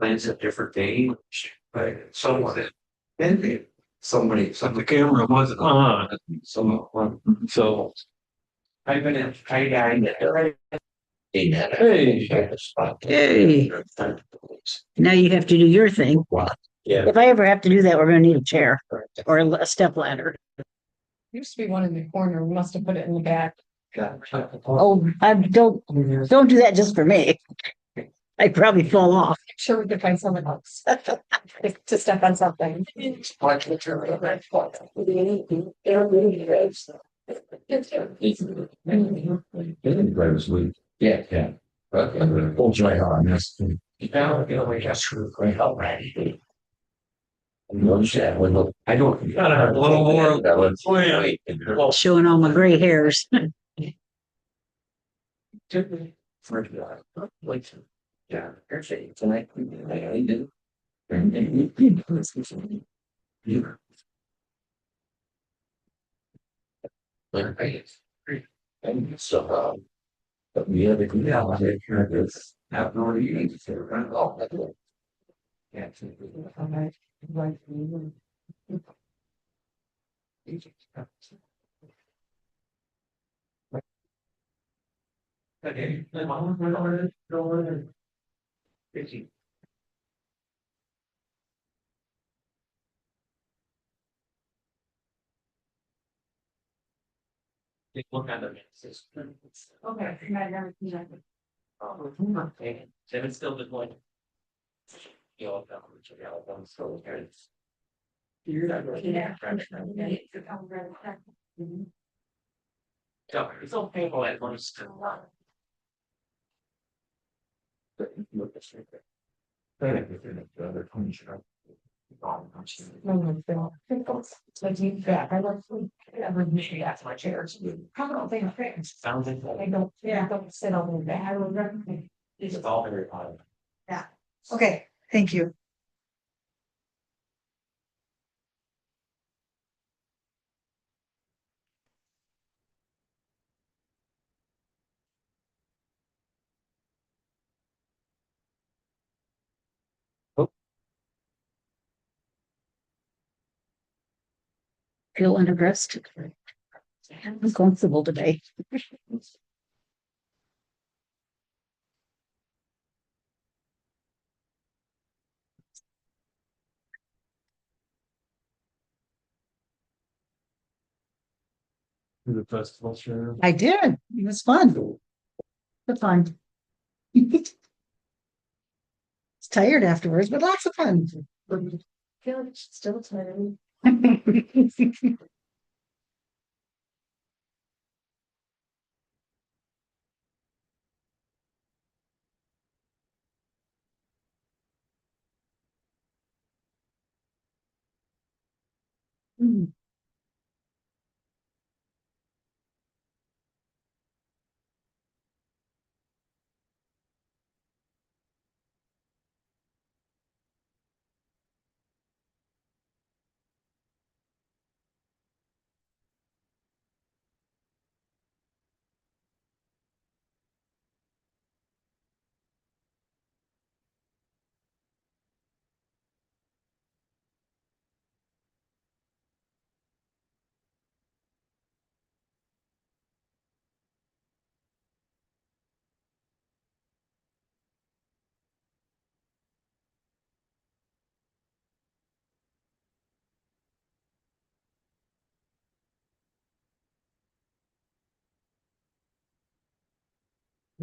plans a different day, but someone, and somebody, so the camera wasn't on, someone, so. I've been in, I. Hey. Hey. Now you have to do your thing. Yeah. If I ever have to do that, we're gonna need a chair or a step ladder. Used to be one in the corner. We must have put it in the back. Oh, I don't do that just for me. I'd probably fall off. I'm sure we could find someone else to step on something. Yeah, yeah. But hold my arm, yes. Now, we just great already. I don't. A little more. Showing all my gray hairs. Yeah, actually, tonight, I did. And so, but we have a good ally here that's have no reason to run off that way. Yeah. Okay, my mom went over it, go over there. Busy. What kind of mixes? Okay. Okay, Seven's still the point. You all know, I'm still here. You're not really. Yeah, it's all painful at once. I like maybe that's my chairs. I don't think I'm fixed. Sounds like. I don't, yeah, I don't sit on the bed. I would recommend. It's all very hard. Okay, thank you. Feel underdressed. I'm comfortable today. The festival show. I did. It was fun. But fun. It's tired afterwards, but lots of fun. Feel like it's still tired.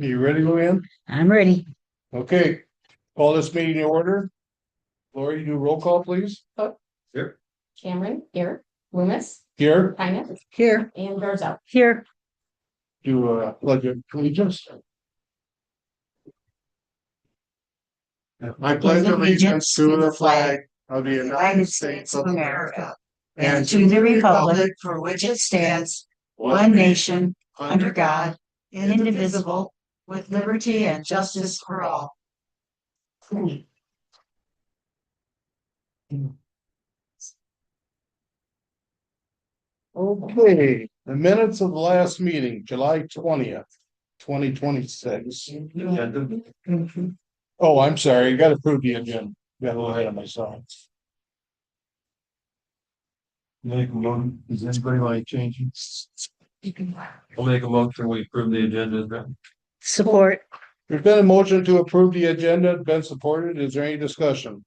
You ready, Luann? I'm ready. Okay, call this meeting to order. Lori, do roll call, please. Cameron, here, Loomis, Here, Pinus, Here, and Garzel. here. do pledge of allegiance. I pledge allegiance to the flag of the United States of America and to the republic for which it stands, one nation, under God, indivisible, with liberty and justice for all. Okay, the minutes of the last meeting, July 20th, 2026. Oh, I'm sorry, you gotta approve the agenda. Got a little ahead of myself. Make a motion, does anybody like changing? You can. I'll make a motion, we approve the agenda. Support. There's been a motion to approve the agenda, been supported. Is there any discussion?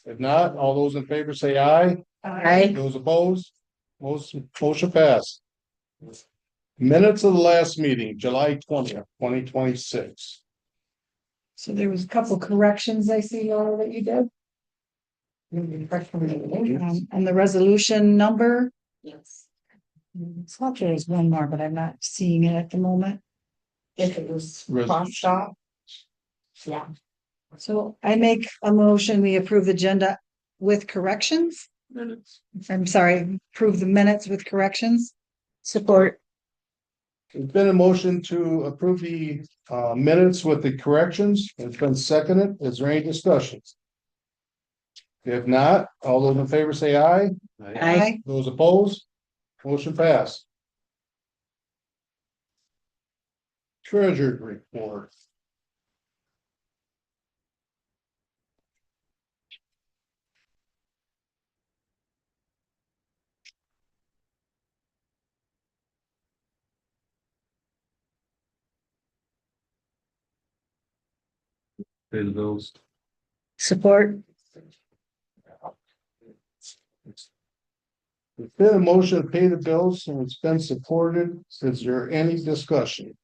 If not, all those in favor say aye. Aye. Those opposed? Motion passed. Minutes of the last meeting, July 20th, 2026. So there was a couple corrections I see Laura, that you did. And the resolution number, Yes. I thought there was one more, but I'm not seeing it at the moment. If it was Resolution. crossed off. Yeah. So I make a motion, we approve the agenda with corrections. I'm sorry, approve the minutes with corrections. Support. There's been a motion to approve the minutes with the corrections. It's been seconded. Is there any discussion? If not, all those in favor say aye. Aye. Those opposed? Motion passed. Treasurer report. Pay the bills. Support. There's been a motion to pay the bills and it's been supported. Is there any discussion?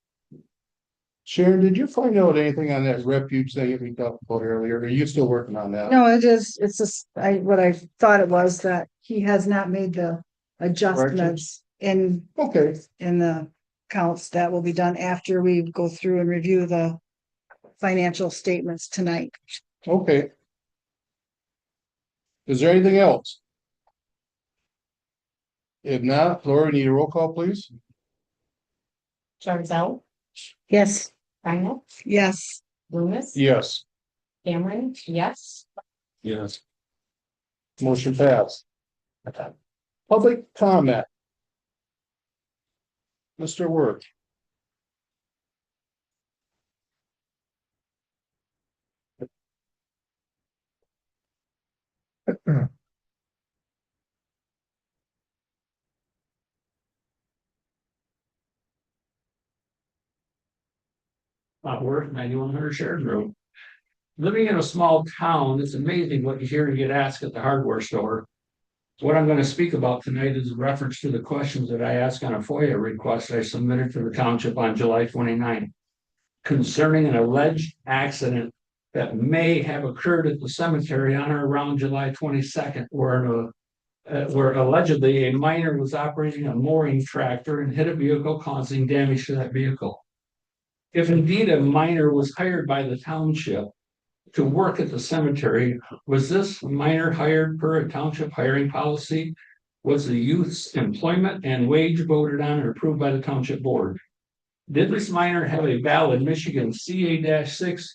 Sharon, did you find out anything on that refuge thing that we talked about earlier? Are you still working on that? No, it's just, what I thought it was that he has not made the adjustments Okay, in the accounts. That will be done after we go through and review the financial statements tonight. okay. Is there anything else? If not, Laura, need a roll call, please? Charles, Yes. Rhino, Yes. Loomis. Yes, Cameron, yes. Yes. motion passed. Public comment. Mr. Work. Not worth 9100 shares room. Living in a small town, it's amazing what you hear and get asked at the hardware store. What I'm going to speak about tonight is a reference to the questions that I asked on a FOIA request I submitted to the township on July 29th concerning an alleged accident that may have occurred at the cemetery on or around July 22nd, where allegedly a minor was operating a mooring tractor and hit a vehicle, causing damage to that vehicle. If indeed a minor was hired by the township to work at the cemetery, was this minor hired per a township hiring policy? Was the youth's employment and wage voted on and approved by the township board? Did this minor have a valid Michigan CA-6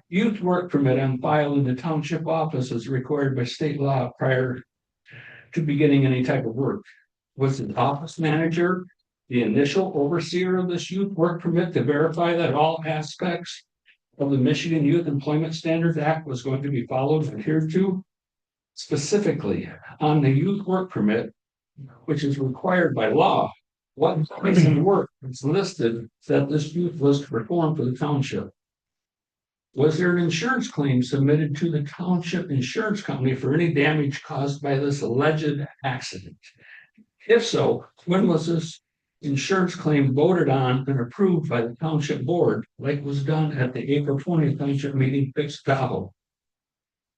youth work permit on file in the township office as required by state law prior to beginning any type of work? Was the office manager the initial overseer of this youth work permit to verify that all aspects of the Michigan Youth Employment Standards Act was going to be followed and adhered to? Specifically, on the youth work permit, which is required by law, what place of work is listed that this youth was to perform for the township? Was there an insurance claim submitted to the township insurance company for any damage caused by this alleged accident? If so, when was this insurance claim voted on and approved by the township board, like was done at the April 20th township meeting fixed Tahoe?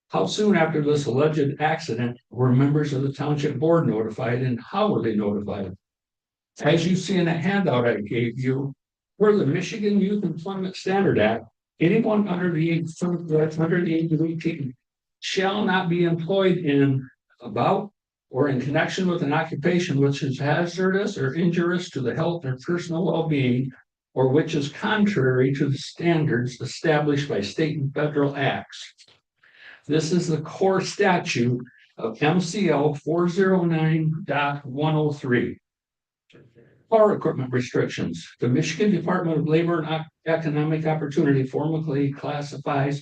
How soon after this alleged accident were members of the township board notified, and how were they notified? As you see in a handout I gave you, per the Michigan Youth Employment Standard Act, anyone under the age of 18 shall not be employed in, about, or in connection with an occupation which is hazardous or injurious to the health or personal well-being, or which is contrary to the standards established by state and federal acts. This is the core statute of MCL 409.103. Power equipment restrictions. The Michigan Department of Labor and Economic Opportunity formally classifies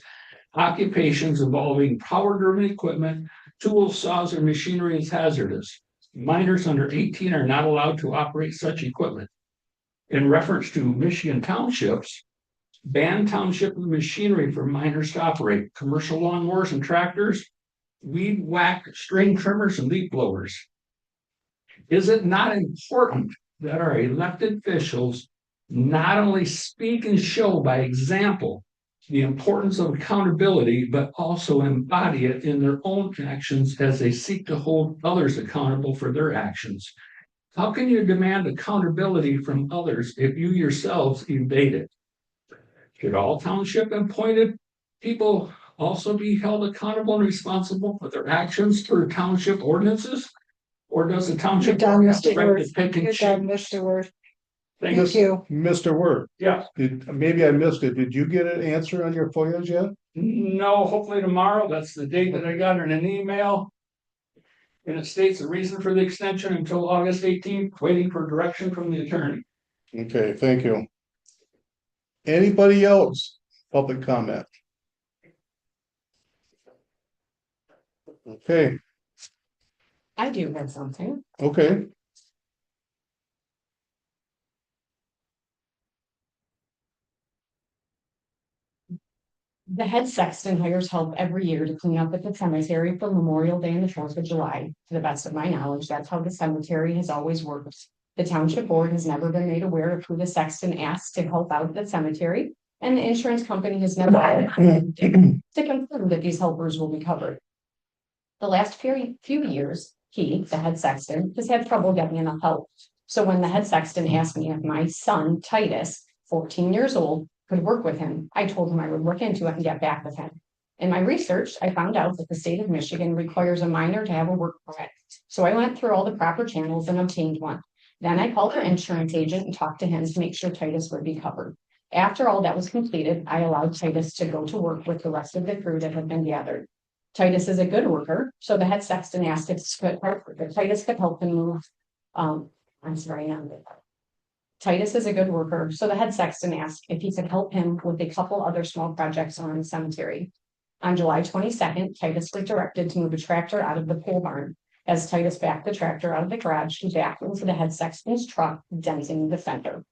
Occupations involving power-driven equipment, tools, saws, or machinery is hazardous. Minors under 18 are not allowed to operate such equipment. In reference to Michigan townships, ban township machinery for minors to operate, commercial lawnmowers and tractors, weed whack, string trimmers, and leaf blowers. Is it not important that our elected officials not only speak and show by example the importance of accountability, but also embody it in their own actions as they seek to hold others accountable for their actions? How can you demand accountability from others if you yourselves evade it? Should all township appointed people also be held accountable and responsible for their actions through township ordinances? Or does the township You're done, have the Mr. right Word. to pick and You're done, choose? Mr. Word. Thank Thank you. you. Mr. Word, Yeah, maybe I missed it. Did you get an answer on your FOIAs yet? no, hopefully tomorrow. That's the date that I got in an email. And it states the reason for the extension until August 18th, waiting for direction from the attorney. Okay, thank you. Anybody else? Public comment? Okay, I do have something. okay. The head sexton hires help every year to clean up at the cemetery for Memorial Day and the 4th of July. To the best of my knowledge, that's how the cemetery has always worked. The township board has never been made aware of who the sexton asked to help out the cemetery, and the insurance company has never to confirm that these helpers will be covered. The last few years, he, the head sexton, has had trouble getting enough help. So when the head sexton asked me if my son, Titus, 14 years old, could work with him, I told him I would look into it and get back with him. In my research, I found out that the state of Michigan requires a minor to have a work permit. So I went through all the proper channels and obtained one. Then I called our insurance agent and talked to him to make sure Titus would be covered. After all that was completed, I allowed Titus to go to work with the rest of the crew that had been gathered. Titus is a good worker, so the head sexton asked if Titus could help him move. Titus is a good worker, so the head sexton asked if he could help him with a couple other small projects around the cemetery. On July 22nd, Titus was directed to move a tractor out of the pole barn. As Titus backed the tractor out of the garage, he backed into the head sexton's truck, denting the fender.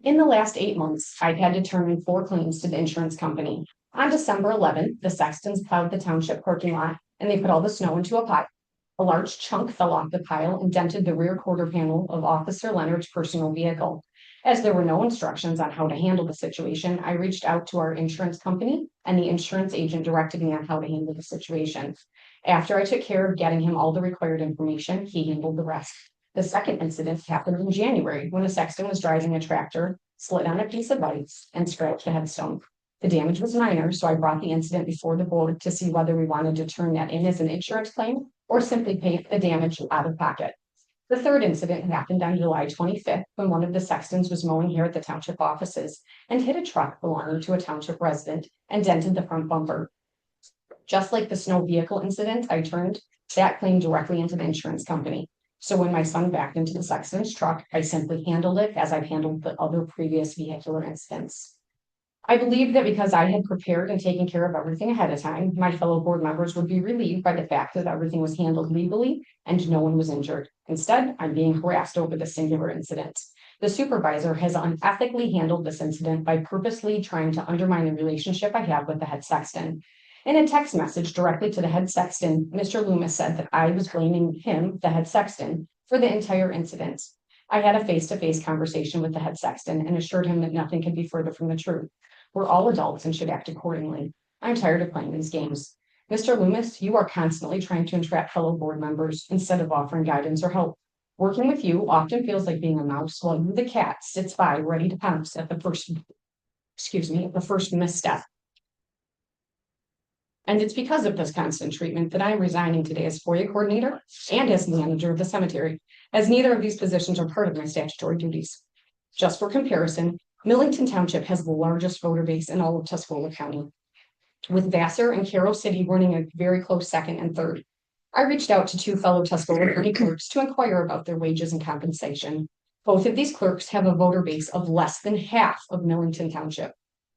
In the last 8 months, I've had to turn in 4 claims to the insurance company. On December 11th, the sextons plowed the township parking lot and they put all the snow into a pile. A large chunk fell off the pile and dented the rear quarter panel of Officer Leonard's personal vehicle. As there were no instructions on how to handle the situation, I reached out to our insurance company and the insurance agent directed me on how to handle the situation. After I took care of getting him all the required information, he handled the rest. The second incident happened in January when a sexton was driving a tractor, slid on a piece of ice, and scratched a headstone. The damage was minor, so I brought the incident before the board to see whether we wanted to turn that in as an insurance claim or simply pay the damage out of pocket. The third incident happened on July 25th when one of the sextons was mowing here at the township offices and hit a truck belonging to a township resident and dented the front bumper. Just like the snow vehicle incident, I turned that claim directly into the insurance company. So when my son backed into the sexton's truck, I simply handled it as I've handled the other previous vehicular incidents. I believe that because I had prepared and taken care of everything ahead of time, my fellow board members would be relieved by the fact that everything was handled legally and no one was injured. Instead, I'm being harassed over the singular incident. The supervisor has unethically handled this incident by purposely trying to undermine the relationship I have with the head sexton. In a text message directly to the head sexton, Mr. Loomis said that I was blaming him, the head sexton, for the entire incident. I had a face-to-face conversation with the head sexton and assured him that nothing could be further from the truth. We're all adults and should act accordingly. I'm tired of playing these games. Mr. Loomis, you are constantly trying to entrap fellow board members instead of offering guidance or help. Working with you often feels like being a mouse while you, the cat, sits by ready to pounce at the first misstep. And it's because of this constant treatment that I'm resigning today as FOIA coordinator and as manager of the cemetery, as neither of these positions are part of my statutory duties. Just for comparison, Millington Township has the largest voter base in all of Tuscola County, with Vassar and Carroll City running a very close second and third. I reached out to 2 fellow Tuscola County clerks to inquire about their wages and compensation. Both of these clerks have a voter base of less than half of Millington Township.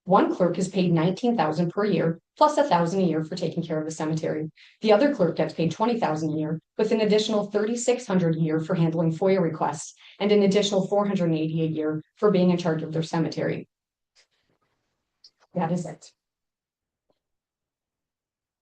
One clerk is paid 19,000 per year, plus 1,000 a year for taking care of the cemetery. The other clerk gets paid 20,000 a year, with an additional 3,600 a year for handling FOIA requests, and an additional 480 a year for being in charge of their cemetery. That is it.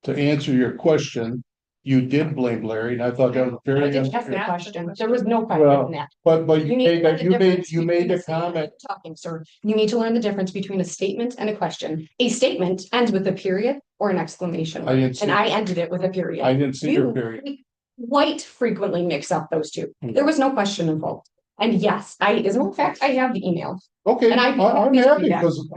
To answer your question, you did blame Larry, and I thought that was I very didn't ask the unfair. question. There was no question Well, in that. but you need to made learn that, the you made, difference you between made a the statement comment. and talking, sir. You need to learn the difference between a statement and a question. A statement ends with a period or an exclamation. I didn't see, And I ended it with a period. I didn't see your You period. quite frequently mix up those two. Hmm. There was no question involved. And yes, as a matter of fact, I have the email. Okay, And I'm happy to do happy that. because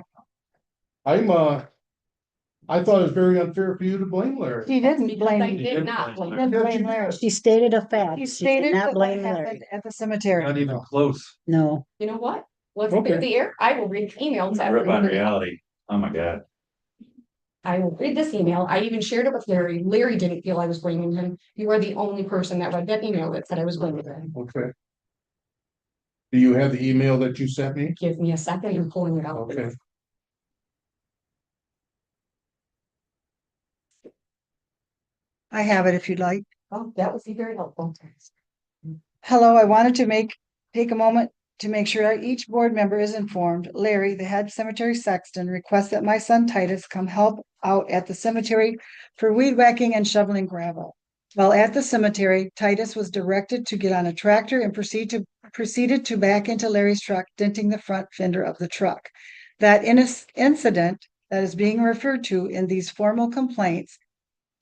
I thought it was very unfair for you to blame Larry. She didn't Because I blame, did not blame. didn't blame Larry. She stated a fact. He She did stated not that blame what Larry. happened at the cemetery. Not even close. No. You know what? Let's Okay. clear the air. I will read the email to Rip on everyone. reality. Oh my God. I will read this email. I even shared it with Larry. Larry didn't feel I was blaming him. You are the only person that read that email that said I was blaming him. Okay. Do you have the email that you sent me? Give me a second. I'm pulling it out. Okay. I have it if you'd like. Oh, that would be very helpful. Hello, I wanted to take a moment to make sure each board member is informed. Larry, the head cemetery sexton, requests that my son Titus come help out at the cemetery for weed whacking and shoveling gravel. While at the cemetery, Titus was directed to get on a tractor and proceeded to back into Larry's truck, denting the front fender of the truck. That incident that is being referred to in these formal complaints,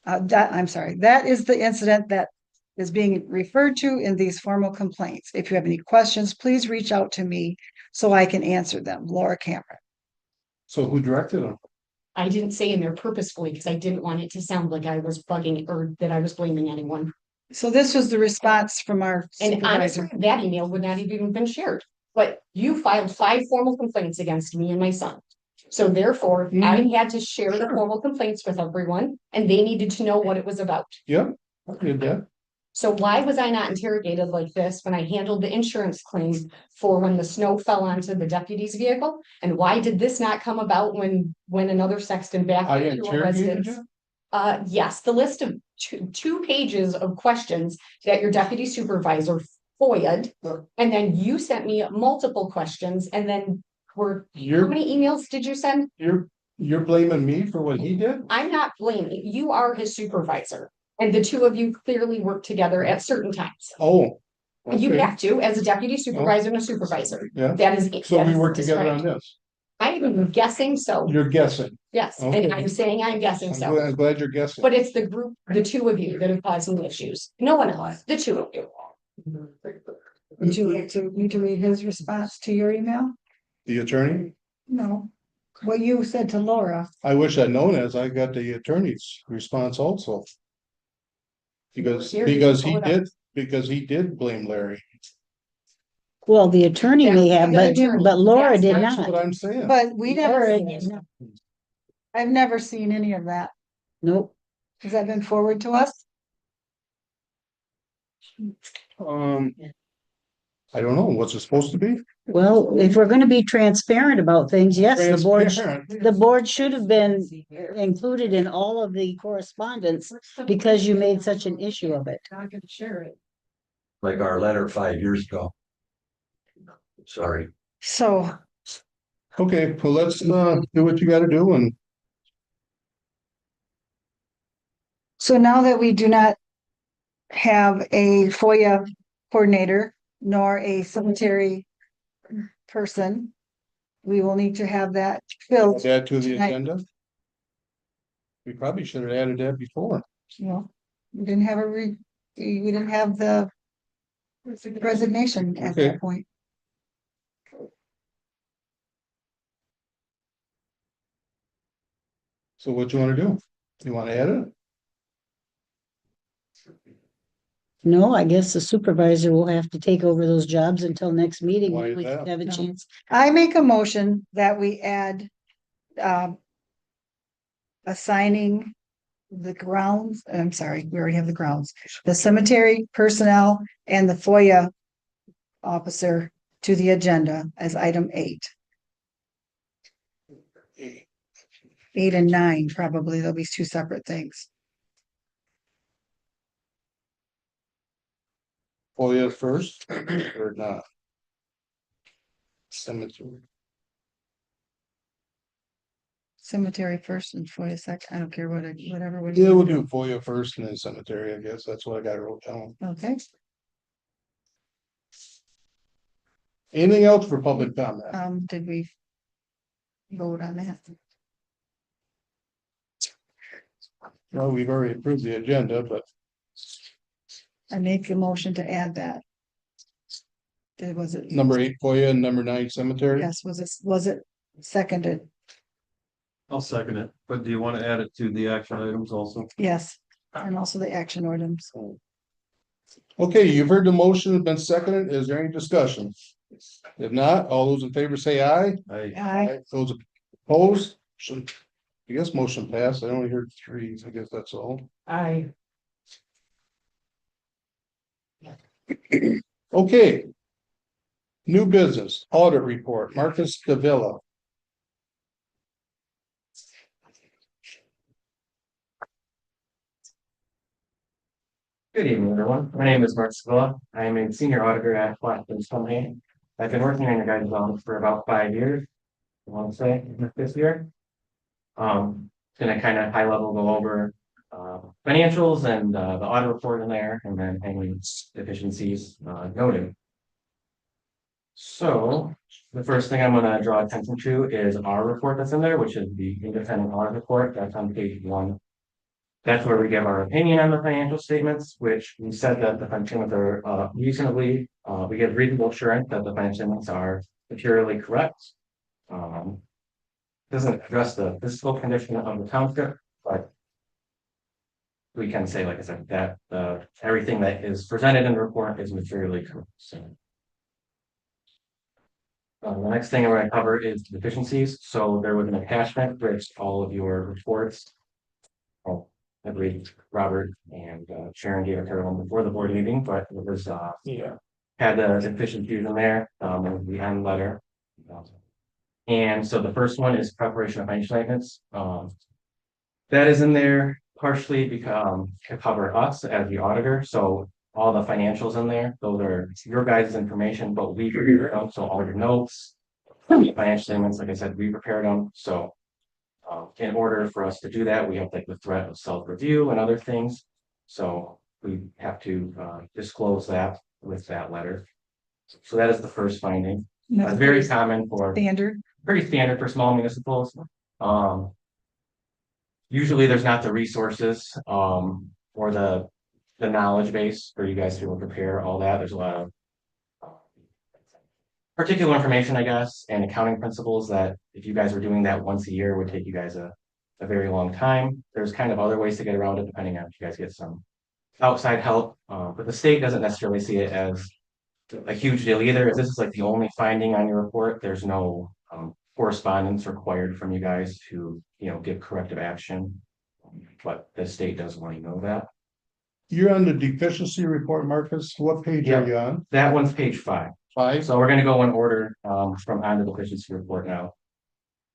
that is the incident that is being referred to in these formal complaints. If you have any questions, please reach out to me so I can answer them. Laura Cameron. So who directed him? I didn't say in there purposefully because I didn't want it to sound like I was bugging or that I was blaming anyone. So this was the response from our And honestly, supervisor. that email would not have even been shared. But you filed 5 formal complaints against me and my son. So therefore, I had to share the formal complaints with everyone and they needed to know what it was about. Yep, I did that. So why was I not interrogated like this when I handled the insurance claim for when the snow fell onto the deputy's vehicle? And why did this not come about when another sexton backed I into a interrogated residence? you? Yes, the list of two pages of questions that your deputy supervisor FOIA'd. And then you sent me multiple questions and then how You're, many emails did you send? you're blaming me for what he did? I'm not blaming, you are his supervisor. And the two of you clearly work together at certain times. Oh. You okay. have to, as a deputy supervisor and a supervisor. Yeah, That is. so that we is work together on described. this. I'm guessing so, You're guessing. yes, Okay. and I'm saying I'm guessing so. I'm glad you're guessing. But it's the group, the two of you that have caused me issues. No one else, the two of you. Would you like me to read his response to your email? The attorney? No. What you said to Laura. I wish I'd known as I got the attorney's response also. Because he did blame Larry. Well, the attorney may have, but Laura did That's what not. I'm saying. But we Laura never, did not. I've never seen any of that. Nope. Has that been forwarded to us? I don't know, what's it supposed to be? Well, if we're gonna be transparent about things, yes, Transparent. the board should have been included in all of the correspondence because you made such an issue of it. I'm gonna share it. Like our letter 5 years ago. Sorry. So, Okay, well, let's do what you gotta do and so now that we do not have a FOIA coordinator nor a cemetery person, we will need to have that filled. add to the tonight. agenda. We probably should have added that before. Well, we didn't have we didn't have the resignation at Okay. that point. So what you wanna do? You wanna add it? No, I guess the supervisor will have to take over those jobs until next meeting. Why when is we can that? have a No. chance. I make a motion that we add assigning the grounds, I'm sorry, we already have the grounds, the cemetery personnel and the FOIA officer to the agenda as item 8. 8 and 9, probably, there'll be two separate things. FOIA first or not? Cemetery. Cemetery first and FOIA second, I don't care whatever. we Yeah, do. we'll do FOIA first and then cemetery, I guess. That's what I got wrote down. Okay, Anything else for public comment? did we vote on that? Well, we've already approved the agenda, but I make a motion to add that. Was it? number 8 FOIA and number 9 cemetery. Yes, was it seconded? I'll second it, but do you want to add it to the action items also? Yes, and also the action items. Okay, you've heard the motion has been seconded. Is there any discussion? If not, all those in favor say aye. Aye. Those opposed, I guess motion passed. I only heard 3. I guess that's all. I, Okay. New business audit report, Marcus Davila. Good evening, everyone. My name is Mark Scala. I am a senior auditor at Blackburn Company. I've been working on your guys' office for about 5 years. I want to say this year. Gonna kind of high level go over financials and the audit report in there, and then any deficiencies noted. So the first thing I'm gonna draw attention to is our report that's in there, which is the independent audit report. That's on page 1. That's where we give our opinion on the financial statements, which we said that the financial statements are reasonably, we give reasonable assurance that the financial statements are materially correct. Doesn't address the fiscal condition of the township, but we can say, like I said, that everything that is presented in the report is materially correct. So the next thing I'm going to cover is deficiencies. So there was an attachment which all of your reports. Oh, I believe Robert and Sharon gave it to everyone before the board meeting, but it was had the deficiencies in there, the end letter. And so the first one is preparation of financial statements. That is in there partially because to cover us as the auditor. So all the financials in there, those are your guys' information, but we prepared them. So all your notes, financial statements, like I said, we prepared them. So in order for us to do that, we have like the threat of self-review and other things. So we have to disclose that with that letter. So that is the first finding. That's very common for Standard. pretty standard for small municipals. Usually there's not the resources or the knowledge base for you guys to be able to prepare all that. There's a lot of particular information, I guess, and accounting principles that if you guys were doing that once a year would take you guys a very long time. There's kind of other ways to get around it depending on if you guys get some outside help. But the state doesn't necessarily see it as a huge deal either. If this is like the only finding on your report, there's no correspondence required from you guys to, give corrective action. But the state does want to know that. You're on the deficiency report, Marcus. What page are you on? That one's page 5. 5. So we're going to go in order from on the deficiency report now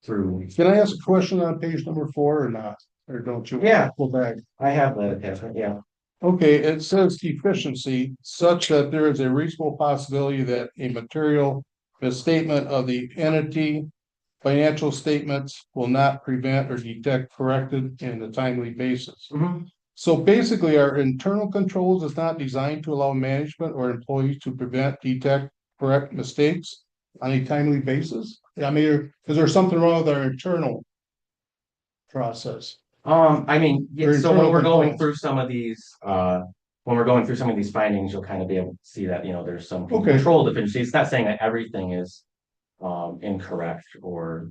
through. Can I ask a question on page number 4 or not? Or don't you? Yeah. Go back. I have the attachment, yeah. Okay, it says deficiency such that there is a reasonable possibility that a material misstatement of the entity financial statements will not prevent or detect corrected in a timely basis. Mhm. So basically, our internal controls is not designed to allow management or employees to prevent, detect, correct mistakes on a timely basis. I mean, is there something wrong with our internal process? I mean, Or so when internal we're going controls. through some of these, findings, you'll kind of be able to see that, there's some Okay. control deficiency. It's not saying that everything is incorrect or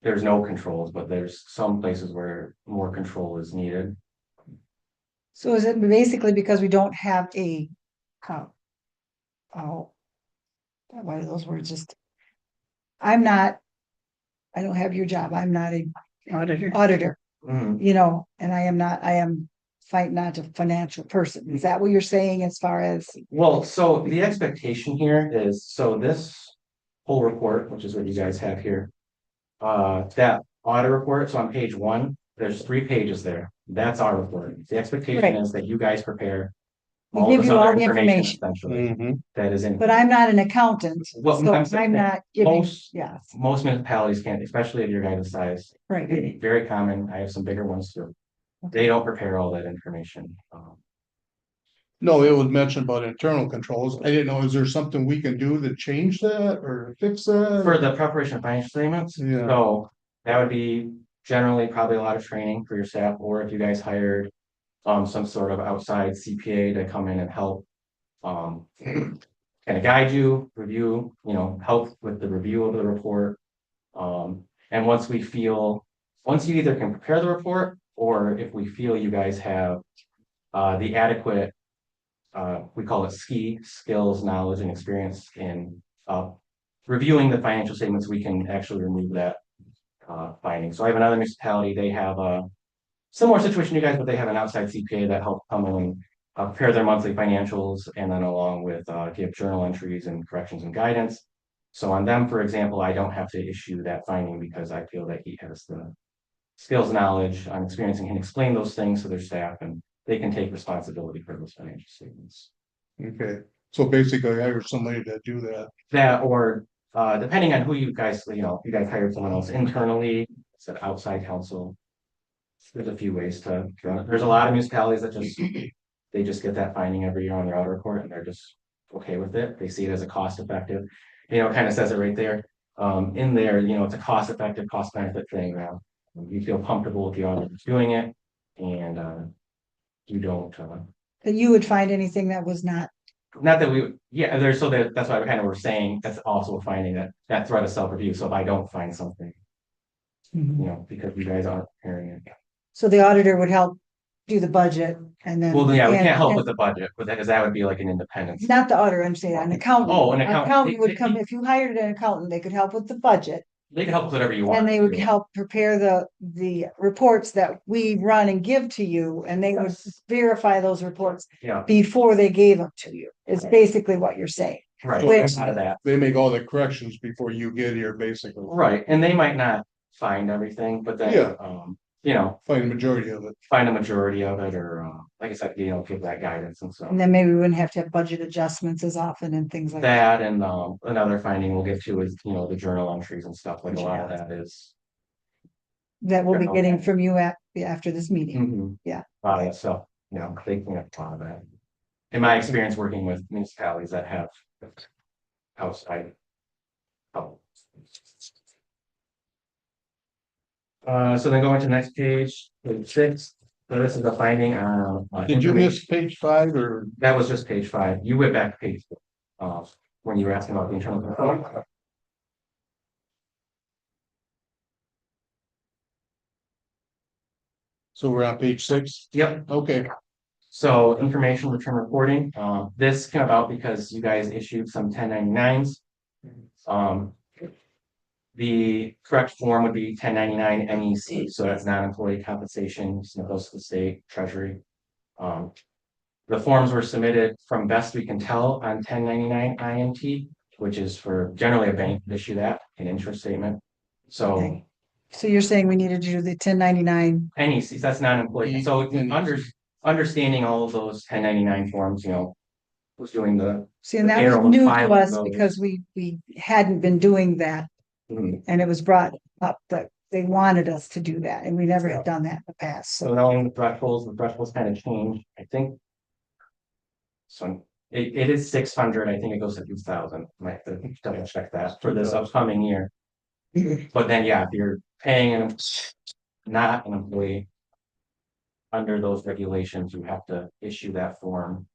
there's no controls, but there's some places where more control is needed. So is it basically because we don't have a, why are those words just? I don't have your job. I'm not a auditor, Mhm. and I am not a financial person. Is that what you're saying as far as? Well, so the expectation here is, so this whole report, which is what you guys have here, that audit report, so on page 1, there's 3 pages there. That's our report. The expectation Right. is that you guys prepare We all give this you all other the information, essentially, Mhm. that is in. but I'm not an accountant, Well, so I'm saying I'm that not giving, most- yeah, Most municipalities can't, especially of your guys' size. right. Very common. I have some bigger ones too. They don't prepare all that information. No, it was mentioned about internal controls. I didn't know, is there something we can do to change that or fix that? For the preparation of financial statements, Yeah. so that would be generally probably a lot of training for your staff, or if you guys hired some sort of outside CPA to come in and help kind of guide you, review, help with the review of the report. And once you either can prepare the report, or if we feel you guys have the adequate, we call it skills, knowledge, and experience in reviewing the financial statements, we can actually remove that finding. So I have another municipality, they have a similar situation to you guys, but they have an outside CPA that helps come in and prepare their monthly financials, and then along with give journal entries and corrections and guidance. So on them, for example, I don't have to issue that finding because I feel that he has the skills, knowledge, and experience, and can explain those things to their staff, and they can take responsibility for those financial statements. Okay, so basically hire somebody to do that. That, or depending on who you guys, you guys hired someone else internally, it's an outside counsel. There's a few ways to, there's a lot of municipalities that they just get that finding every year on their audit report, and they're just okay with it. They see it as a cost effective, it kind of says it right there. In there, it's a cost effective, cost benefit thing. You feel comfortable with the auditors doing it, and you don't, That you would find anything that was not, not that we, yeah, there's, so that's why we kind of were saying, that's also a finding that threat of self-review. So if I don't find something, because you guys aren't preparing it. so the auditor would help do the budget and then. Well, yeah, we and- can't help and- with the budget, but because that would be like an independence. Not the auditor, I'm saying an accountant. Oh, an accountant. Accountant would come, if you hired an accountant, they could help with the budget. They can help with whatever you want. And they would to. help prepare the reports that we run and give to you, and they would verify those reports Yeah, before they gave them to you, is basically what you're saying. right, Which- out of that, They make all the corrections before you get here, basically. right, and they might not find everything, but then, Find the majority of it. find a majority of it, or, like I said, give that guidance and so. And then maybe we wouldn't have to have budget adjustments as often and things like that. That, and, another finding we'll get to is, the journal entries and stuff, like a lot of that is. That we'll be getting from you after this meeting. Mhm. Yeah. A lot of that stuff, they can have a lot of that. In my experience working with municipalities that have outside help. So then going to the next page 6. So this is the finding on. Did you miss page 5 or? That was just page 5. You went back to page 4, when you were asking about the internal control. So we're on page 6? Yep. Okay, So information return reporting, this came about because you guys issued some 1099s. The correct form would be 1099 NEC, so that's non-employee compensation, so it goes to the state treasury. The forms were submitted from best we can tell on 1099 INT, which is for generally a bank to issue that, an interest statement. So Okay. So you're saying we needed to do the 1099, NECs, that's non-employee, so understanding all of those 1099 forms, was doing the. see, and that Arrow was new to filing us those. because we hadn't been doing that. And it was brought up that they wanted us to do that, and we never had done that in the past, So so. knowing the thresholds kind of change, I think. So it is 600, I think it goes to 2,000, might have to double check that for this upcoming year. But then, yeah, if you're paying not an employee. Under those regulations, you have to issue that form.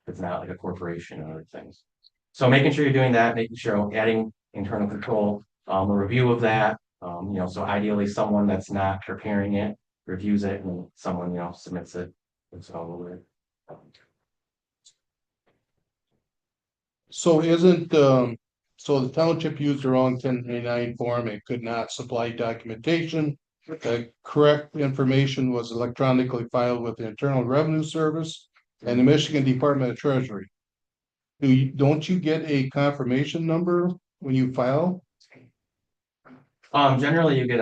It's not like a corporation and other things. So making sure you're doing that, making sure adding internal control, a review of that. So ideally someone that's not preparing it, reviews it, and someone, submits it. It's all over it. so so the township used the wrong 1099 form and could not supply documentation. The correct information was electronically filed with the Internal Revenue Service and the Michigan Department of Treasury. Don't you get a confirmation number when you file? Generally you get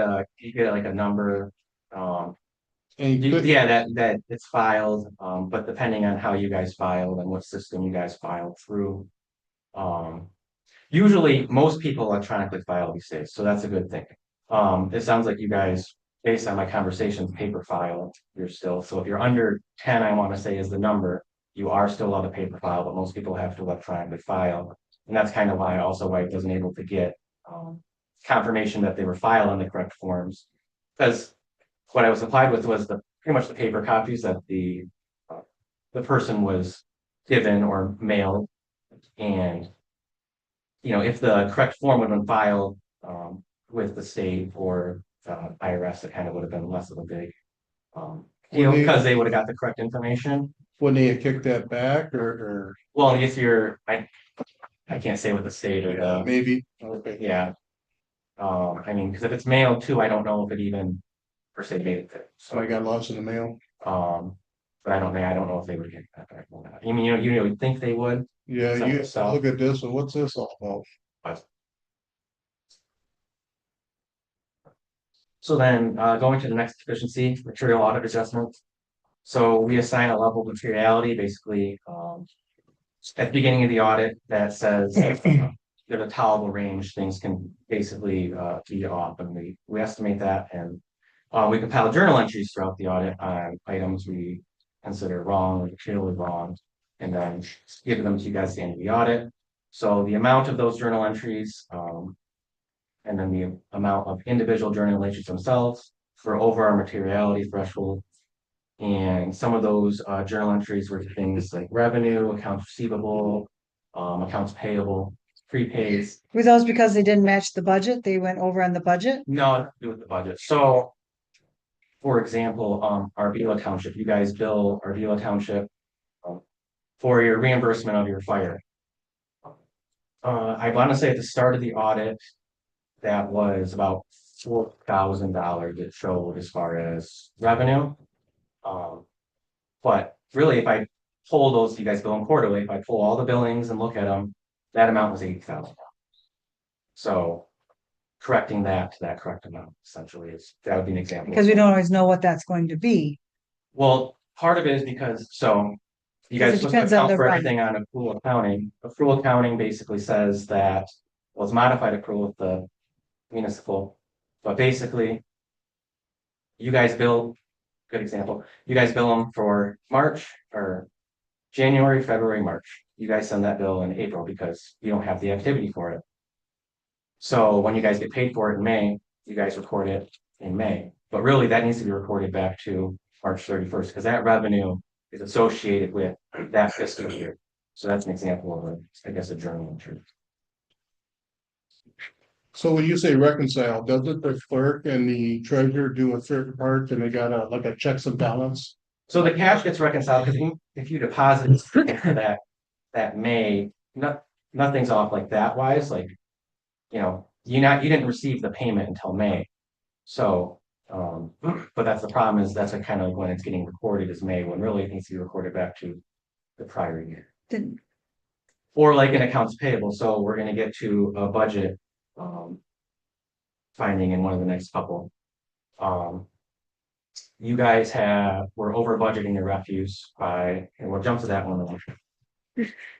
like a number, And you could, yeah, that it's filed, but depending on how you guys filed and what system you guys filed through. Um, usually most people electronically file these days, so that's a good thing. It sounds like you guys, based on my conversations, paper file, you're still, so if you're under 10, I want to say is the number, you are still allowed to paper file, but most people have to electronically file. And that's kind of why also why I wasn't able to get, confirmation that they were filing the correct forms. Because what I was applied with was pretty much the paper copies that the person was given or mailed. And, if the correct form would have been filed, with the state or, IRS, it kind of would have been less of a big, because they would have got the correct information. when they kick that back or Well, if I can't say with the state or the, maybe, okay. yeah. I mean, because if it's mailed too, I don't know if it even per se made it there. So I got lost in the mail. But I don't know if they would get that back or not. I mean, you would think they would. Yeah, Some you stuff. look at this, and what's this all about? So then, going to the next deficiency, material audit adjustment. So we assign a level of materiality, basically, at the beginning of the audit that says there's a tolerable range, things can basically, be off, and we estimate that, and we compile journal entries throughout the audit on items we consider wrong or materially wrong, and then give them to you guys at the end of the audit. So the amount of those journal entries, and then the amount of individual journal entries themselves for over our materiality threshold. And some of those journal entries were things like revenue, accounts receivable, accounts payable, prepays. Were those because they didn't match the budget? They went over on the budget? No, nothing to do with the budget. So, for example, Arbela Township, you guys bill Arbela Township, for your reimbursement of your fire. I want to say at the start of the audit, that was about $4,000 it showed as far as revenue. But really, if I pull those, you guys bill them quarterly, if I pull all the billings and look at them, that amount was $80,000. So correcting that to that correct amount essentially that would be an example. Because we don't always know what that's going to be. Well, part of it is because, so you guys Because it supposed to depends on account the for run. everything on accrual accounting. Accrual accounting basically says that, well, it's modified accrual with the municipal, but basically you guys bill, good example, you guys bill them for March or January, February, March. You guys send that bill in April because you don't have the activity for it. So when you guys get paid for it in May, you guys record it in May, but really that needs to be recorded back to March 31st because that revenue is associated with that fiscal year. So that's an example of I guess, a journal entry. So when you say reconcile, doesn't the clerk and the treasurer do a certain part and they got like a checks and balance? So the cash gets reconciled because if you deposit that May, nothing's off like that wise, like, you didn't receive the payment until May. So, but that's the problem is that's kind of like when it's getting recorded is May, when really it needs to be recorded back to the prior year. Or like an accounts payable, so we're gonna get to a budget, finding in one of the next couple. You guys we're over budgeting your refuse and we'll jump to that one.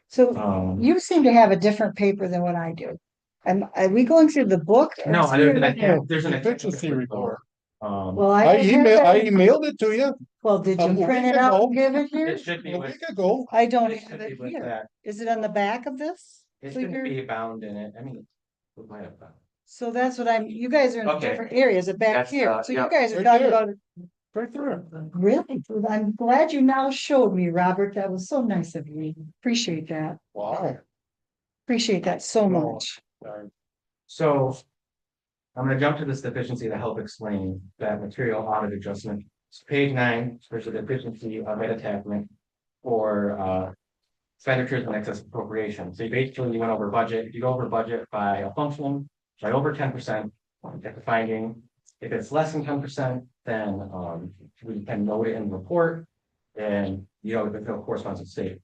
So you seem to have a different paper than what I do. Are we going through the book? or No, is there's an Efficiency report. Well, I emailed it to you Well, did a you week print it out ago. and give it here? It should be a with, week ago. I don't it have should it be with here. that. Is it on the back of this? It shouldn't be bound in it. I mean, it might have been. So that's what you guys are in Okay. different areas, back That's, here. So yeah. you guys are Right talking there. about it. Right there. Really? I'm glad you now showed me, Robert. That was so nice of you. Appreciate that. Wow. Appreciate that so No. much. So I'm gonna jump to this deficiency to help explain that material audit adjustment. It's page 9, there's a deficiency of that attachment for expenditures in excess of appropriation. So you went over budget. If you go over budget by a function, by over 10%, get the finding. If it's less than 10%, then we can note it in the report and if it corresponds to state.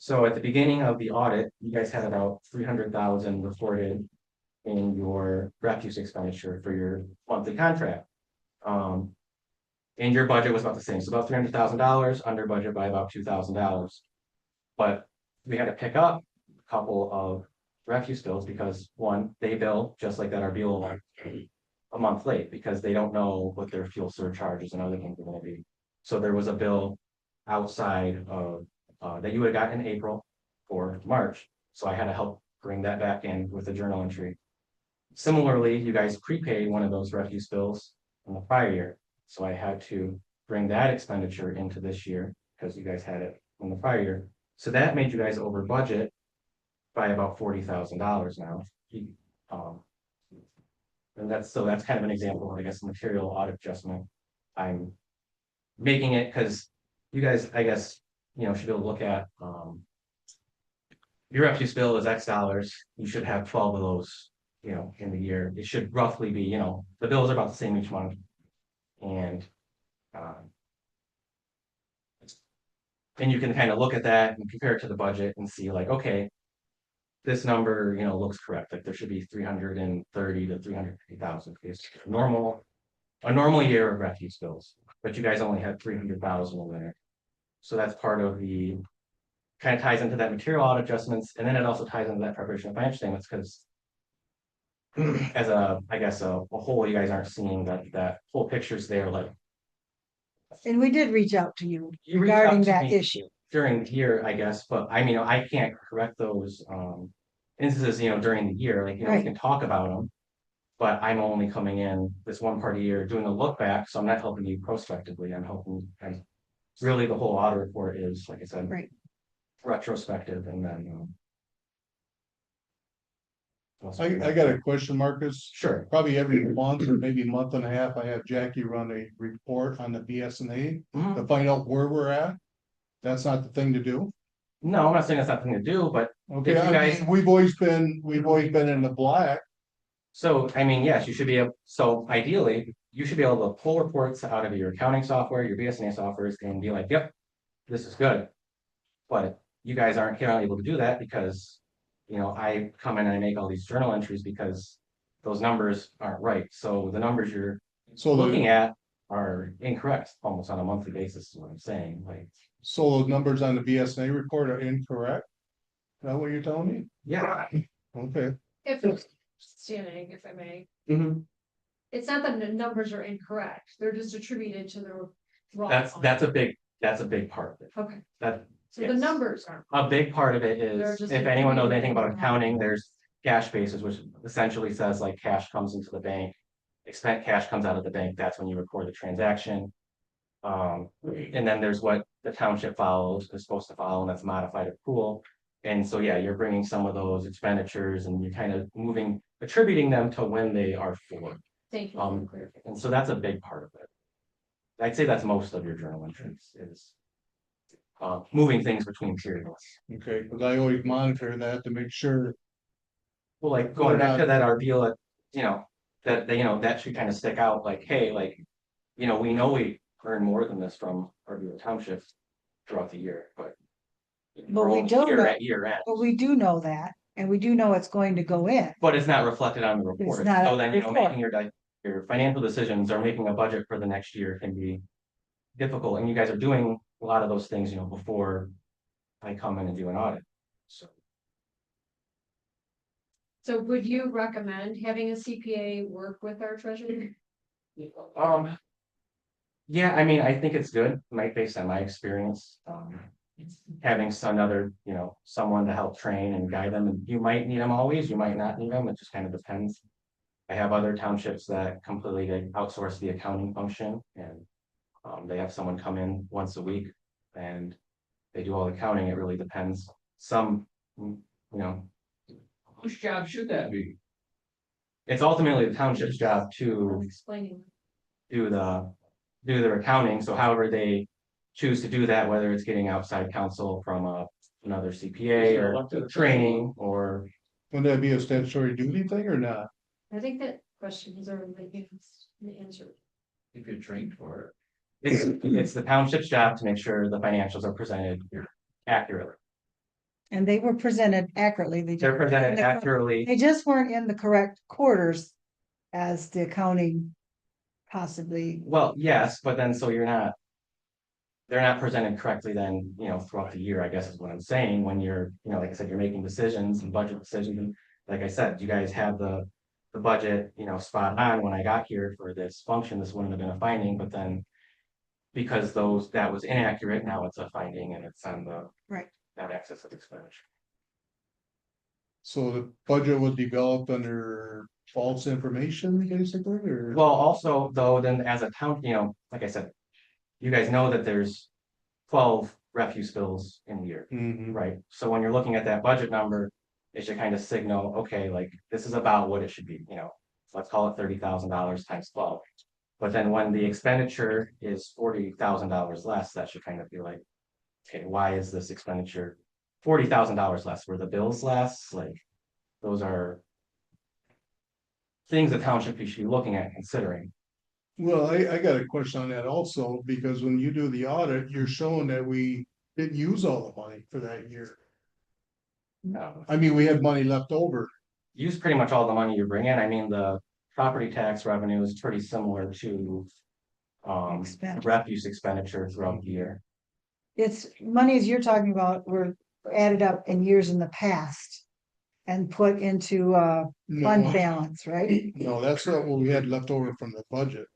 So at the beginning of the audit, you guys had about 300,000 reported in your refuse expenditure for your monthly contract. And your budget was about the same, so about $300,000, under budget by about $2,000. But we had to pick up a couple of refuse bills because one, they bill just like that RBO one a month late because they don't know what their fuel surcharges and other things are gonna be. So there was a bill outside of that you would have gotten in April for March. So I had to help bring that back in with the journal entry. Similarly, you guys prepaid one of those refuse bills in the prior year. So I had to bring that expenditure into this year because you guys had it in the prior year. So that made you guys over budget by about $40,000 now. And that's kind of an example of, I guess, material audit adjustment. I'm making it because you guys, I guess, should be able to look at, your refuse bill is X dollars, you should have 12 of those, in the year. It should roughly be, the bills are about the same each month. And you can kind of look at that and compare it to the budget and see like, okay, this number, looks correct. Like there should be 330 to 350,000 is a normal year of refuse bills, but you guys only had 300,000 in there. So that's part of the kind of ties into that material audit adjustments, and then it also ties into that preparation of financial statements because as I guess a whole, you guys aren't seeing that whole picture's there. Like, And we did reach out to you you reached out regarding to that me issue. during the year, I guess, but I mean, I can't correct those instances, during the year, like, we Right. can talk about them. But I'm only coming in this one part of the year doing a look back, so I'm not helping you prospectively, I'm helping, and really the whole audit report is, like I said. Right. Retrospective, and then. I got a question, Marcus. Sure. Probably every month or maybe month and a half, I have Jackie run a report on the BS&A Mhm. to find out where we're at. That's not the thing to do. No, I'm not saying that's nothing to do, but Okay, If you I guys- mean, we've always been in the black. so, I mean, yes, you should be able, so ideally, you should be able to pull reports out of your accounting software, your BSNA softwares, and be like, yep, this is good. But you guys aren't able to do that because, I come in and I make all these journal entries because those numbers aren't right. So the numbers you're So looking the, at are incorrect almost on a monthly basis, is what I'm saying, like, so the numbers on the BSNA report are incorrect? Is that what you're telling me? yeah. Okay, If, standing, if I may, Mhm. it's not that the numbers are incorrect, they're just attributed to the wrong. That's a big part of it. Okay, That, so the yes. numbers aren't. A big part of it They're is, just if anyone knows anything about attributed. accounting, there's cash basis, which essentially says like cash comes into the bank. Expect cash comes out of the bank, that's when you record the transaction. And then there's what the township follows, is supposed to follow, and that's modified accrual. And so, yeah, you're bringing some of those expenditures and you're kind of attributing them to when they are for. Thank you. Um, for clarifying. And so that's a big part of it. I'd say that's most of your journal entries is moving things between periods. okay, because I always monitor that to make sure. Well, like going back to that RBO, that should kind of stick out like, hey, like, we know we earn more than this from RBO Township throughout the year, but. But we we're only don't year know- at year end, But we do know that, and we do know it's going to go in. but it's not reflected on the report. not So on then, the report. making your financial decisions or making a budget for the next year can be difficult, and you guys are doing a lot of those things, before I come in and do an audit, so. So would you recommend having a CPA work with our treasurer? Yeah, I mean, I think it's good, based on my experience, having someone to help train and guide them, and you might need them always, you might not need them, it just kind of depends. I have other townships that completely outsource the accounting function, and they have someone come in once a week, and they do all the accounting, it really depends. Some, Whose job should that be? it's ultimately the township's job I'm to explaining. do their accounting, so however they choose to do that, whether it's getting outside counsel from another CPA or training or. Would that be a statutory duty thing or not? I think that question has already been answered. If you're trained for It's the township's job to make sure the financials are presented accurately. And they were presented accurately. They're presented accurately. They just weren't in the correct quarters as the accounting possibly. Well, yes, but then so you're not. They're not presented correctly then, throughout the year, I guess is what I'm saying, when you're, like I said, you're making decisions and budget decisions. And like I said, you guys have the budget, spot on when I got here for this function, this wouldn't have been a finding, but then. Because that was inaccurate, now it's a finding and it's on the. Right. That excess of expenditure. So the budget was developed under false information, basically, or? Well, also though, then as a town, like I said, you guys know that there's 12 refuse bills in a year, Mhm. right? So when you're looking at that budget number, it should kind of signal, okay, like this is about what it should be, let's call it $30,000 times 12. But then when the expenditure is $40,000 less, that should kind of be like, okay, why is this expenditure $40,000 less? Were the bills less? Like, those are things the township should be looking at, considering. Well, I got a question on that also, because when you do the audit, you're showing that we didn't use all the money for that year. I mean, we had money left over. Use pretty much all the money you bring in. I mean, the property tax revenue is pretty similar to Expense. refuse expenditure throughout the year. It's monies you're talking about were added up in years in the past. And put into fund No, balance, right? no, that's not what we had left over from the budget.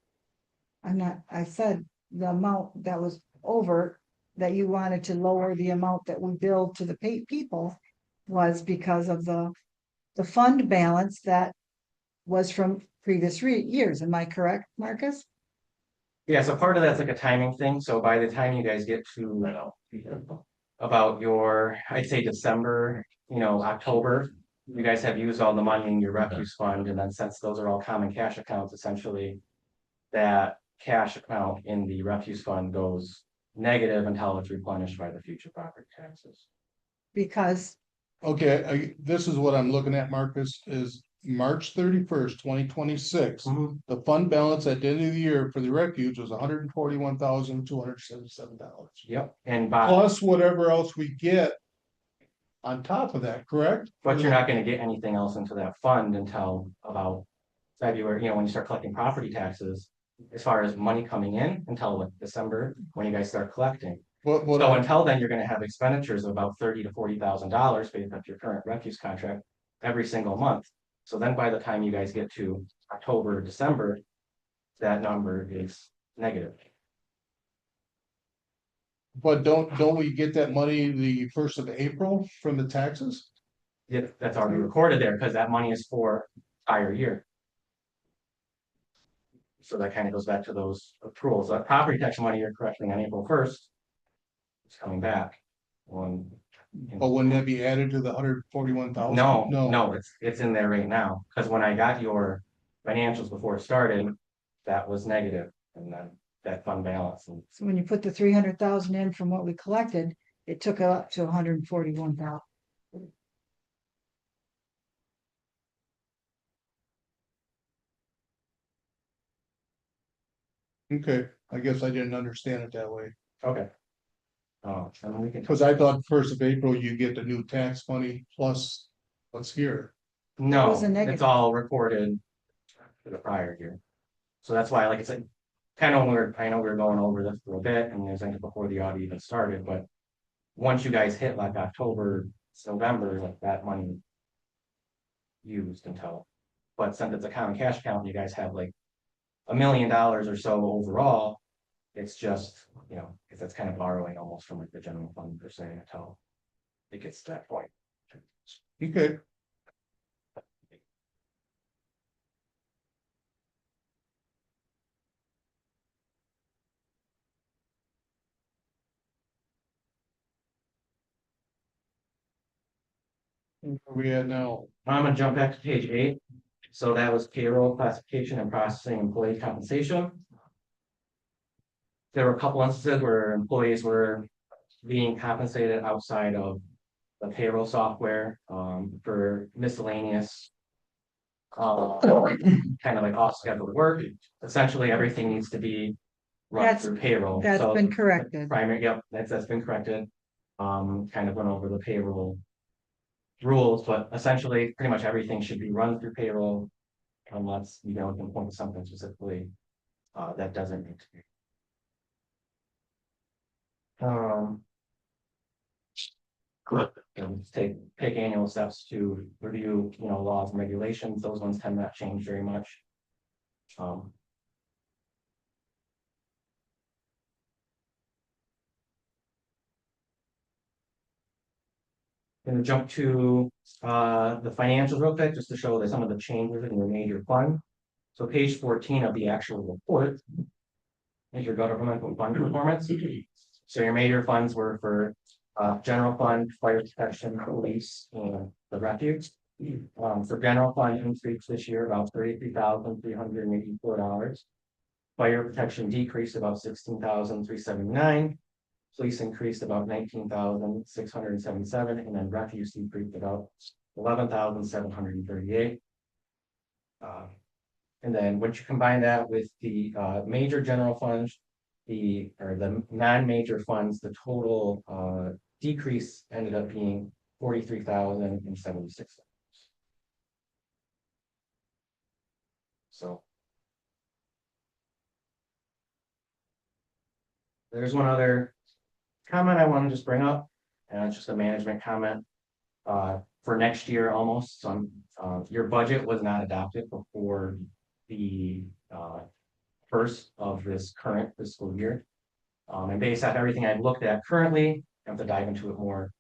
I said the amount that was over, that you wanted to lower the amount that we billed to the people. Was because of the fund balance that was from previous years. Am I correct, Marcus? Yeah, so part of that's like a timing thing. So by the time you guys get to about I'd say December, October, you guys have used all the money in your refuse fund, and then since those are all common cash accounts, essentially, that cash account in the refuse fund goes negative until it's replenished by the future property taxes. Because Okay, this is what I'm looking at, Marcus, is March 31st, 2026. The fund balance at the end of the year for the refuge was $141,277. Yep, and Plus whatever else we get on top of that, correct? but you're not gonna get anything else into that fund until about February, when you start collecting property taxes. As far as money coming in until like December, when you guys start collecting. What, So until then, you're gonna have expenditures of about $30,000 to $40,000 based on your current refuse contract every single month. So then by the time you guys get to October, December, that number is negative. but don't we get that money the 1st of April from the taxes? Yeah, that's already recorded there, because that money is for prior year. So that kind of goes back to those accruals. That property tax money you're collecting on April 1st. It's coming back. But wouldn't that be added to the 141,000? No, it's in there right now, because when I got your financials before it started, that was negative, and then that fund balance. And so when you put the 300,000 in from what we collected, it took it up to 141,000. Okay, I guess I didn't understand it that way. okay. And we can. Because I thought 1st of April you get the new tax money plus what's here. No, was a negative. it's all recorded for the prior year. So that's why, like I said, I know we were going over this for a bit, and I think before the audit even started, but once you guys hit like October, November, like that money used until, but since it's a common cash account, you guys have like $1 million or so overall. It's just, because that's kind of borrowing almost from like the general fund per se until it gets to that point. Okay. Where we at now? I'm gonna jump back to page 8. So that was payroll classification and processing employee compensation. There were a couple instances where employees were being compensated outside of the payroll software, for miscellaneous. Kind of like off scheduled work. Essentially, everything needs to be run That's- through payroll. That's So been corrected. Primary, yep, that's been corrected. kind of went over the payroll rules, but essentially, pretty much everything should be run through payroll unless you know, can point to something specifically, that doesn't need to be. And take annual steps to review, you know, laws and regulations. Those ones tend not change very much. Gonna jump to the financials real quick, just to show that some of the changes in your major fund. So page 14 of the actual report is your governmental fund performance. So your major funds were for general fund, fire protection, police, and the refuge. For general fund increase this year about $33,384. Fire protection decreased about $16,379. Police increased about $19,677, and then refuse decreased about $11,738. And then once you combine that with the major general funds, the non-major funds, the total decrease ended up being $43,076. So there's one other comment I want to just bring up, and it's just a management comment for next year almost. So your budget was not adopted before the first of this current fiscal year. And based on everything I've looked at currently, I have to dive into it more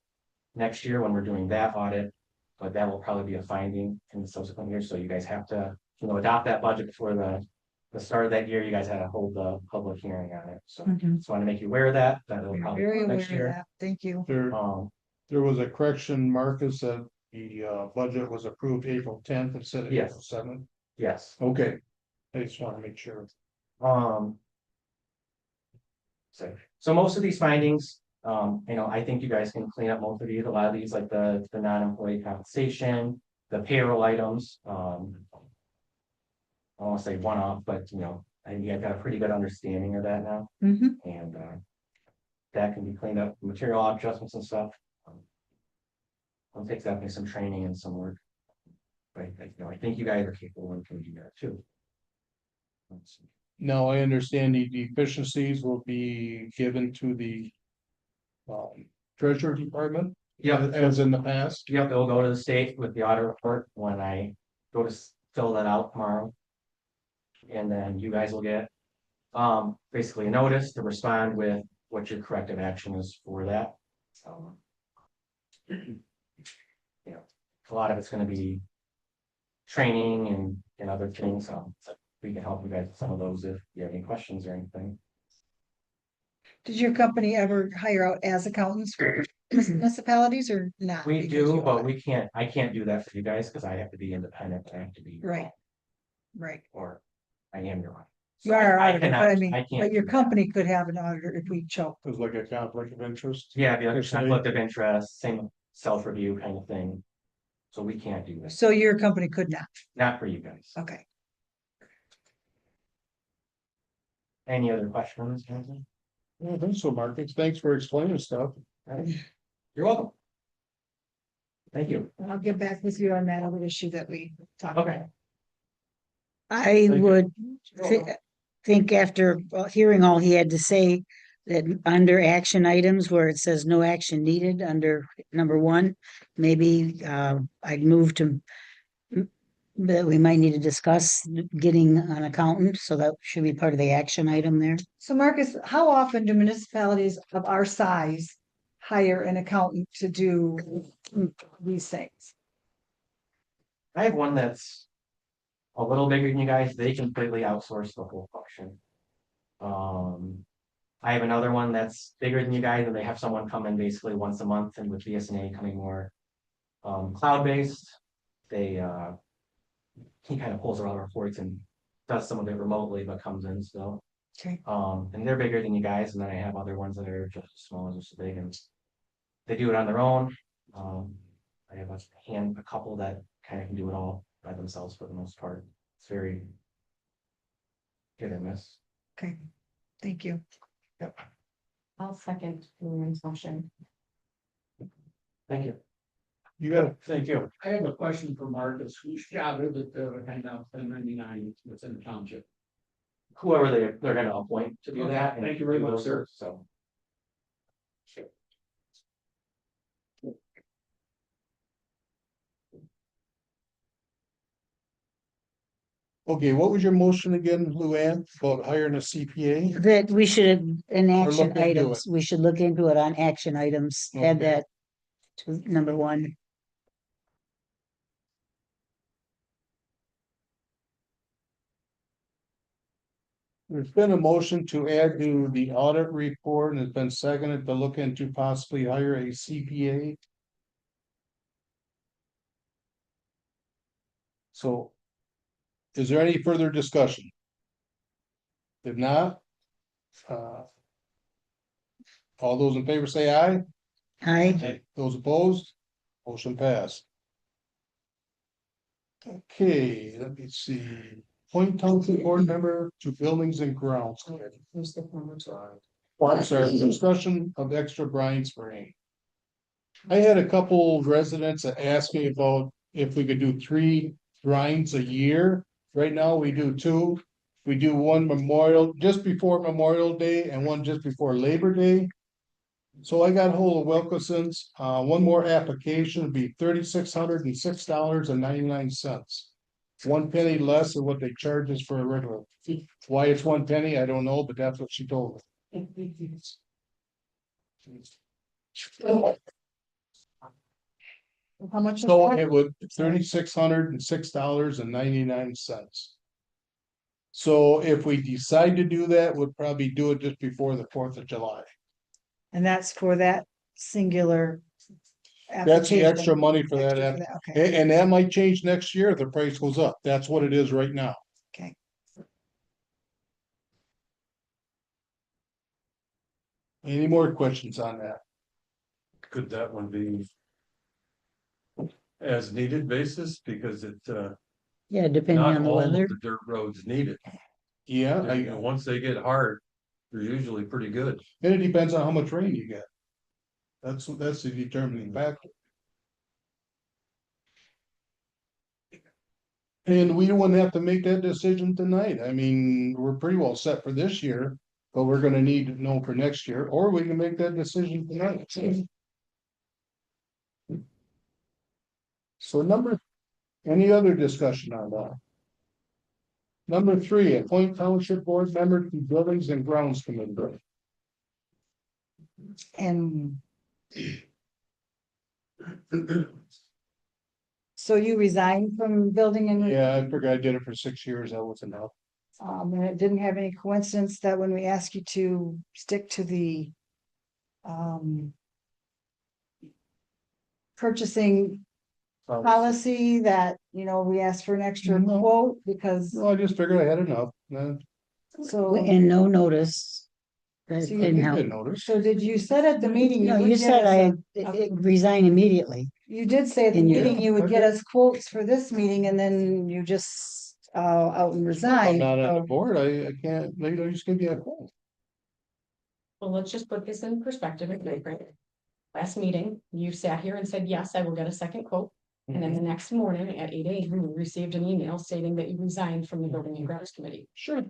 next year when we're doing that audit, but that will probably be a finding in the subsequent years. So you guys have to, you know, adopt that budget before the start of that year. You guys had to hold the public hearing on it. So just want to make you aware of that. That will probably Very come aware next of year. that. Thank you. There was a correction, Marcus, that the budget was approved April 10th instead of Yes. April 7th. Yes. Okay, I just want to make sure. So most of these findings, you know, I think you guys can clean up most of these. A lot of these, like the non-employee compensation, the payroll items. I won't say one-off, but you know, I think you guys got a pretty good understanding of that now, and that can be cleaned up. Material adjustments and stuff. It'll take definitely some training and some work, but you know, I think you guys are capable and can do that too. Now, I understand the deficiencies will be given to the Treasury Department. Yeah, As in the past. yep, it'll go to the state with the audit report when I go to fill that out tomorrow. And then you guys will get basically a notice to respond with what your corrective action is for that. You know, a lot of it's going to be training and other things. So we can help you guys with some of those if you have any questions or anything. Did your company ever hire out as accountants for municipalities or not? We Because do, you but are. I can't do that for you guys because I have to be independent. I have to be Right. Right. or I am your auditor. You are our I auditor, but cannot- I mean, I can't but your do that. company could have an auditor if we chose. It was like a conflict of interest. Yeah, be like a Personally. conflict of interest, same self-review kind of thing. So we can't do this, So your company could not. not for you guys. Okay. Any other questions? Jonathan? I don't think so, Marcus. Thanks for explaining stuff. All right. You're welcome. Thank you. I'll get back with you on that other issue that we talked Okay. about. I you. would think after hearing all he had to say, that under action items where it says no action needed under number 1, maybe I'd move to that we might need to discuss getting an accountant, so that should be part of the action item there. So Marcus, how often do municipalities of our size hire an accountant to do these things? I have one that's a little bigger than you guys. They completely outsource the whole function. I have another one that's bigger than you guys, and they have someone come in basically once a month, and with BSNA coming more cloud-based, he kind of pulls around reports and does some of it remotely, but comes in still. Okay. And they're bigger than you guys, and then I have other ones that are just as small as just big, and they do it on their own. I have a couple that kind of can do it all by themselves for the most part. It's very hit or miss. Okay, thank you. Yep. I'll second Luann's motion. Thank you. You got it. Thank you. I have a question for Marcus. Whose job is it to hand out 1099 within the township? Whoever they're gonna appoint to do Okay, that. and thank you very do much, those sir. work, So. Okay, what was your motion again, Luann, about hiring a CPA? That we should, in Or look action into items, we should look into it on action items, add Okay. that to number one. There's been a motion to add to the audit report and it's been seconded to look into possibly hire a CPA. So. Is there any further discussion? If not. All those in favor say aye. Aye. Those opposed? Motion passed. Okay, let me see. Point Township Board Member to Buildings and Grounds Committee. Who's the former child? I'm sorry, discussion of extra brine spraying. I had a couple residents that asked me about if we could do 3 brines a year. Right now, we do 2. We do one just before Memorial Day and one just before Labor Day. So I got hold of Wilkinson's, one more application would be $3,606.99. 1 penny less than what they charge us for a regular. Why it's 1 penny, I don't know, but that's what she told me. How much? is So that? it would $3,606.99. So if we decide to do that, we'll probably do it just before the 4th of July. And that's for that singular. That's the extra application. money for that. Extra for that, Okay, And that might change next year if the price goes up. That's what it is right now. okay. Any more questions on that? Could that one be as needed basis, because it, Yeah, depending not on the all of weather. the dirt roads need it. Yeah, You know, once they get hard, they're usually pretty good. and it depends on how much rain you get. That's the determining factor. And we wouldn't have to make that decision tonight. I mean, we're pretty well set for this year, but we're gonna need to know for next year, or we can make that decision tonight. So any other discussion on that? Number 3, appoint Township Board Member to Buildings and Grounds Committee. And. So you resigned from building and. Yeah, I forgot I did it for 6 years. That was enough. And it didn't have any coincidence that when we asked you to stick to the. Purchasing policy that, we asked for an extra No. quote because, No, I just figured I had enough. so. And no notice. That So you didn't You help. didn't notice. So did you said at the meeting? No, would you get said us I resign immediately. You did say at the in your- meeting you would get us quotes for this meeting and then you just, out and I'm resigned. not on the so- board. I can't, just give you a call. Well, let's just put this in perspective. Last meeting, you sat here and said, yes, I will get a second quote. And then the next morning at 8 AM, we received an email stating that you resigned from the Building and Grounds Committee. Sure. Is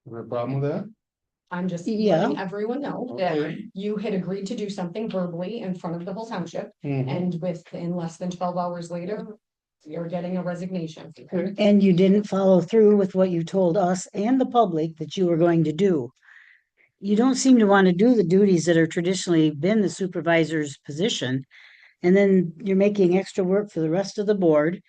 there a problem with that? I'm just Yeah. letting everyone know that Okay. you had agreed to do something verbally in front of the whole township. Mhm. And within less than 12 hours later, you're getting a resignation. Okay. And you didn't follow through with what you told us and the public that you were going to do. You don't seem to want to do the duties that are traditionally been the supervisor's position. And then you're making extra work for the rest of the board.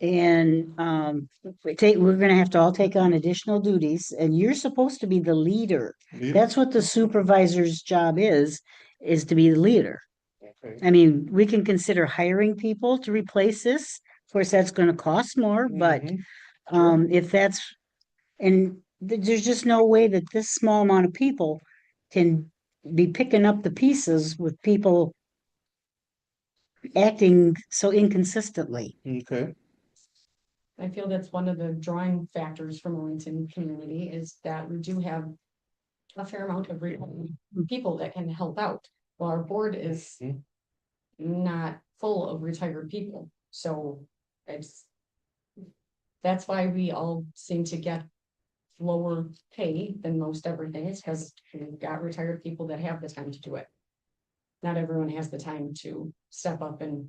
And we're gonna have to all take on additional duties, and you're supposed to be the leader. Yeah. That's what the supervisor's job is to be the leader. Okay. I mean, we can consider hiring people to replace this. Of course, that's gonna cost more, but Mhm. if that's, and there's just no way that this small amount of people can be picking up the pieces with people acting so inconsistently. Okay. I feel that's one of the drawing factors for Millington community is that we do have a fair amount of people that can help out. Well, our board is Mhm. not full of retired people, so it's. That's why we all seem to get lower pay than most everything, is because we've got retired people that have the time to do it. Not everyone has the time to step up and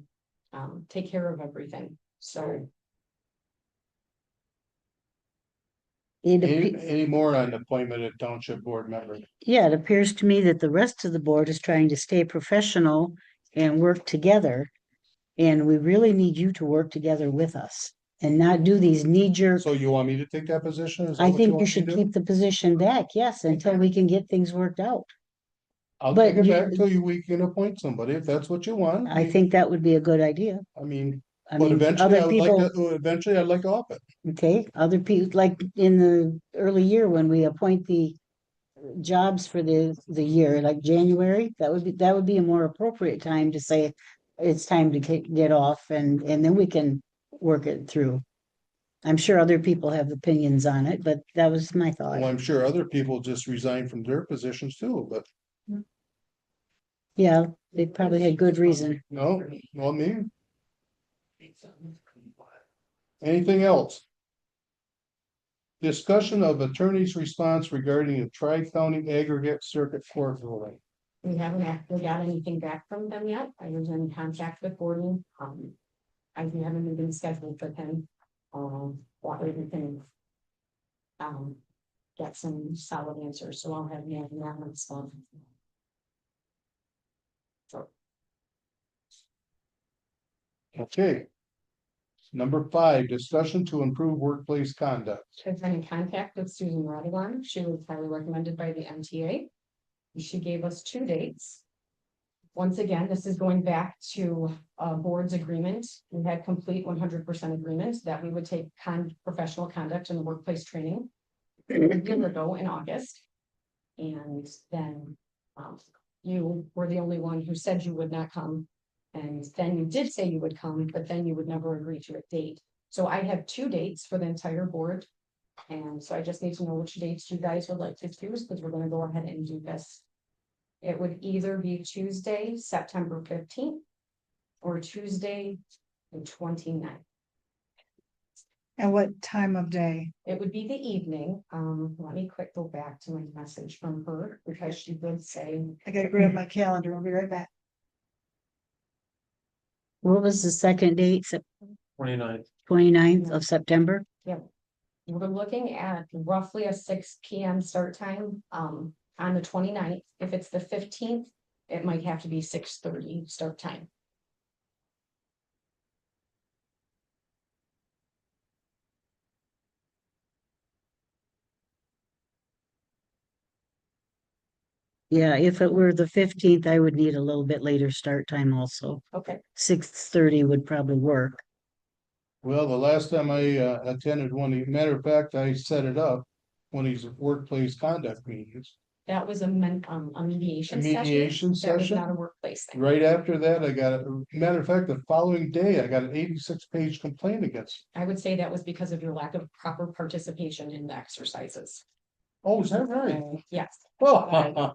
take care of everything, so. Any more on the appointment of township board member? Yeah, it appears to me that the rest of the board is trying to stay professional and work together. And we really need you to work together with us and not do these knee jerk. So you want me to take that position? Is that I what think you want me to should do? keep the position back, yes, until we can get things worked out. I'll but take it you- back till we can appoint somebody, if that's what you want. I think that would be a good idea. I mean, I but mean, eventually I other would like people, to, eventually I'd like to up it. okay, other people, like in the early year when we appoint the jobs for the year, like January, that would be a more appropriate time to say it's time to get off and then we can work it through. I'm sure other people have opinions on it, but that was my thought. Well, I'm sure other people just resign from their positions too, but Yeah, they probably had good reason. no, not me. Anything else? Discussion of attorney's response regarding the Tri-County Aggregate Circuit Court ruling. We haven't actually got anything back from them yet. I was in contact with Gordon. I do have a meeting scheduled with him. What we can. Get some solid answers, so I'll have you on that response. So, Okay. Number 5, discussion to improve workplace conduct. I've been in contact with Susan Radawan. She was highly recommended by the MTA. She gave us 2 dates. Once again, this is going back to a board's agreement. We had complete 100% agreement that we would take professional conduct in the workplace training a year ago in August. And then you were the only one who said you would not come. And then you did say you would come, but then you would never agree to a date. So I have 2 dates for the entire board. And so I just need to know which dates you guys would like to choose, because we're gonna go ahead and do this. It would either be Tuesday, September 15th, or Tuesday, the 29th. And what time of day? It would be the evening. Let me quick go back to my message from her, because she did say, I gotta grab my calendar. I'll be right back. What was the second date? 29th. 29th of September? we're looking at roughly a 6 PM start time, on the 29th. If it's the 15th, it might have to be 6:30 start time. Yeah, if it were the 15th, I would need a little bit later start time also. Okay, 6:30 would probably work. Well, the last time I attended one, matter of fact, I set it up one of these workplace conduct meetings. that was a mediation A session. mediation That was session? not a workplace thing. Right after that, I got, matter of fact, the following day, I got an 86-page complaint against. I would say that was because of your lack of proper participation in the exercises. Oh, is that right? Yes. Oh,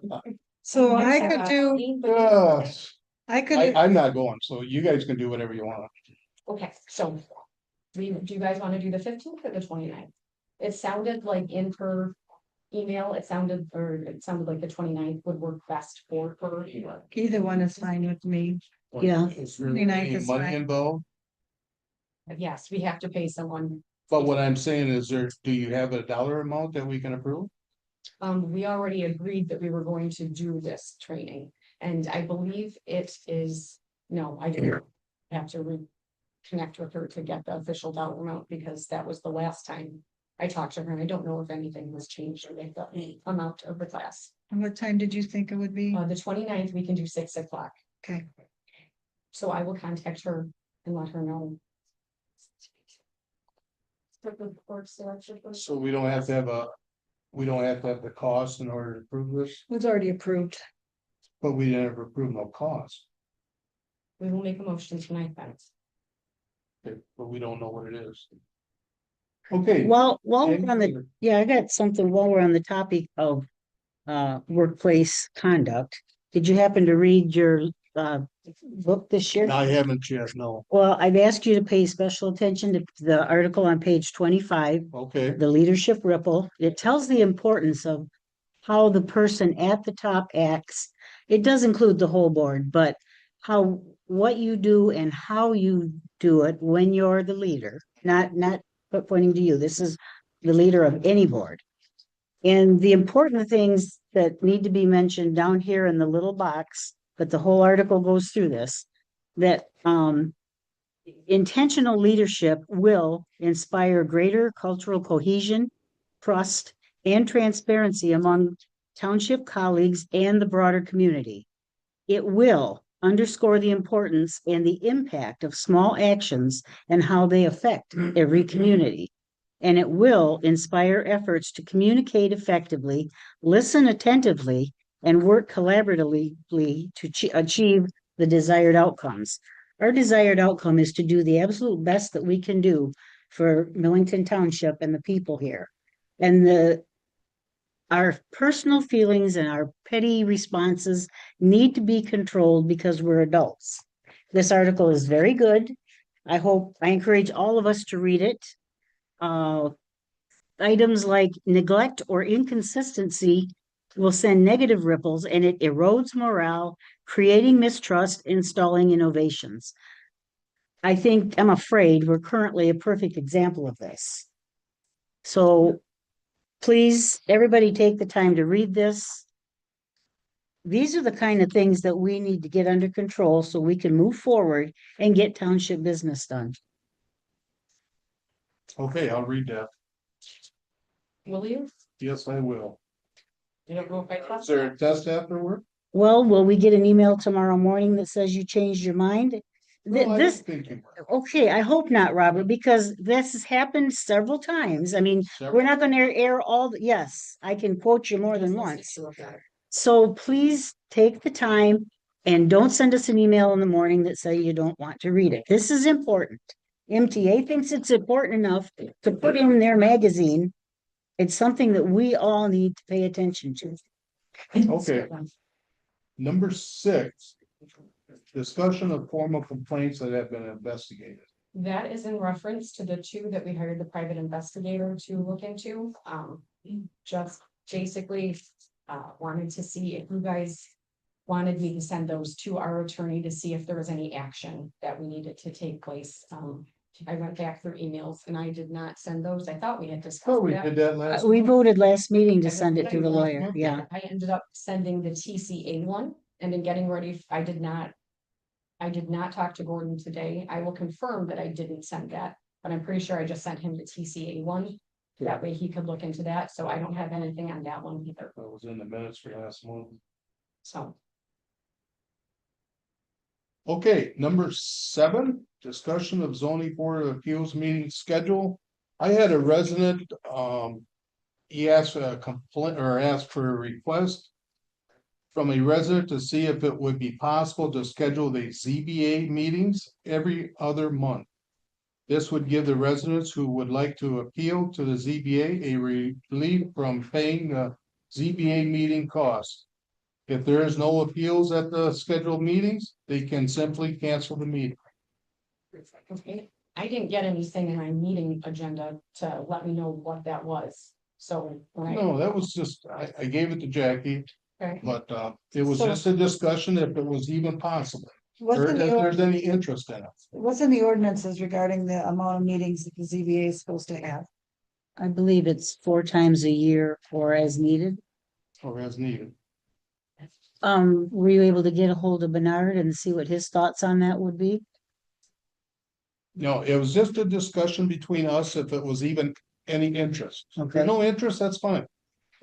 So I could do, gosh. I could, I'm not going, so you guys can do whatever you want. Okay, so do you guys want to do the 15th or the 29th? It sounded like in her email, it sounded like the 29th would work best for her. either one is fine with me. Yeah. Is there 29th any is money fine. involved? Yes, we have to pay someone. But what I'm saying is do you have a dollar amount that we can approve? We already agreed that we were going to do this training, and I believe it is, no, I didn't have to reconnect with her to get the official dollar amount, because that was the last time I talked to her, and I don't know if anything was changed with the amount of the class. And what time did you think it would be? The 29th, we can do 6 o'clock. Okay. So I will contact her and let her know. So we don't have to have the cost in order to approve this, It was already approved. but we never approved no cost. We will make a motion tonight then. Okay, but we don't know what it is. Okay. While we're on the, yeah, I got something while we're on the topic of workplace conduct. Did you happen to read your book this year? I haven't yet, no. Well, I've asked you to pay special attention to the article on page 25, Okay, the leadership ripple. It tells the importance of how the person at the top acts. It does include the whole board, but what you do and how you do it when you're the leader, not pointing to you. This is the leader of any board. And the important things that need to be mentioned down here in the little box, but the whole article goes through this, that intentional leadership will inspire greater cultural cohesion, trust, and transparency among township colleagues and the broader community. It will underscore the importance and the impact of small actions and how they affect every community. And it will inspire efforts to communicate effectively, listen attentively, and work collaboratively to achieve the desired outcomes. Our desired outcome is to do the absolute best that we can do for Millington Township and the people here. And our personal feelings and our petty responses need to be controlled because we're adults. This article is very good. I encourage all of us to read it. Items like neglect or inconsistency will send negative ripples and it erodes morale, creating mistrust, installing innovations. I'm afraid we're currently a perfect example of this. So please, everybody take the time to read this. These are the kind of things that we need to get under control so we can move forward and get township business done. okay, I'll read that. Will you? Yes, I will. You don't know if I Is there a test afterward? Well, will we get an email tomorrow morning that says you changed your mind? No, I don't This, think you will. okay, I hope not, Robert, because this has happened several times. I mean, we're not gonna air yes, I can quote you more than once. So please take the time and don't send us an email in the morning that say you don't want to read it. This is important. MTA thinks it's important enough to put in their magazine. It's something that we all need to pay attention to. Okay. Number 6, discussion of formal complaints that have been investigated. That is in reference to the 2 that we hired the private investigator to look into. Just basically wanted to see if you guys wanted me to send those to our attorney to see if there was any action that we needed to take place. I went back through emails and I did not send those. I thought we had Oh, discussed we that. did that last. We month? voted last meeting to send it to the lawyer, yeah. I ended up sending the TCA one and then getting ready. I did not talk to Gordon today. I will confirm that I didn't send that, but I'm pretty sure I just sent him the TCA one. That way he could look into that. So I don't have anything on that one either. That was in the minutes for last month. So Okay, number 7, discussion of zoning board of appeals meeting schedule. I had a resident, he asked a complaint or asked for a request from a resident to see if it would be possible to schedule the ZBA meetings every other month. This would give the residents who would like to appeal to the ZBA a relief from paying the ZBA meeting costs. If there is no appeals at the scheduled meetings, they can simply cancel the meeting. okay, I didn't get anything in my meeting agenda to let me know what that was. So when No, that was just, I gave it to Jackie, okay. but it was So- just a discussion if it was even possible. What's Or in if the, there's any interest in it, what's in the ordinances regarding the amount of meetings that the ZBA is supposed to have? I believe it's 4 times a year or as needed. or as needed. Were you able to get a hold of Bernard and see what his thoughts on that would be? No, it was just a discussion between us if it was even any interest. If Okay. there's no interest, that's fine.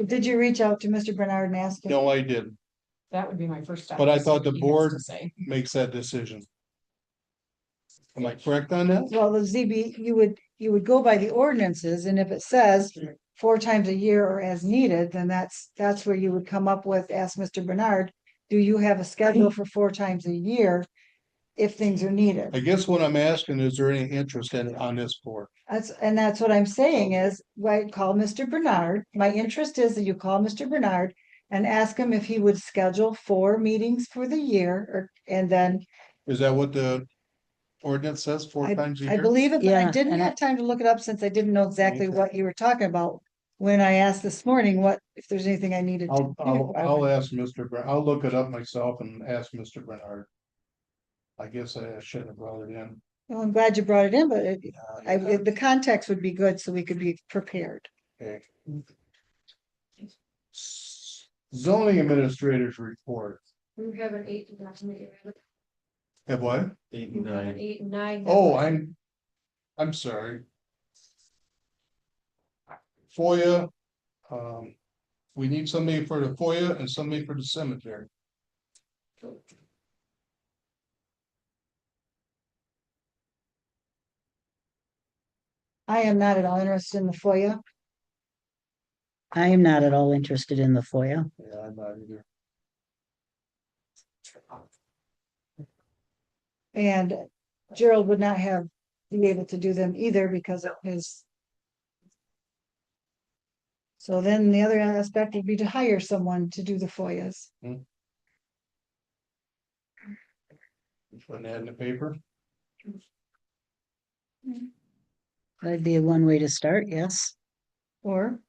Did you reach out to Mr. Bernard and ask him? No, I didn't. That would be my first step. But I to see thought what the he has board- to say. Makes that decision. Am I correct on that? Well, the ZB, you would go by the ordinances, and if it says 4 times a year or as needed, then that's where you would come up with, ask Mr. Bernard, do you have a schedule for 4 times a year if things are needed? I guess what I'm asking, is there any interest in on this board? That's what I'm saying is, right, call Mr. Bernard. My interest is that you call Mr. Bernard and ask him if he would schedule 4 meetings for the year, and then Is that what the ordinance says, 4 times a I year? believe it, but I Yeah, didn't and have time to look it up since I didn't know exactly Okay. what you were talking about. When I asked this morning, if there's anything I needed to do. I'll ask Mr. I'll look it up myself and ask Mr. Bernard. I guess I shouldn't have brought it in. Well, I'm glad you brought it in, but the context would be good so we could be prepared. Okay. Zoning administrators report. We have an 8 and 9. Have what? 8 and 9. 8 and 9. Oh, I'm sorry. FOIA, we need somebody for the FOIA and somebody for the cemetery. I am not at all interested in the FOIA. I am not at all interested in the FOIA. Yeah, I'm not either. And Gerald would not be able to do them either because of his. So then the other aspect would be to hire someone to do the FOIAs. Put an ad in the paper. That'd be one way to start, yes. Or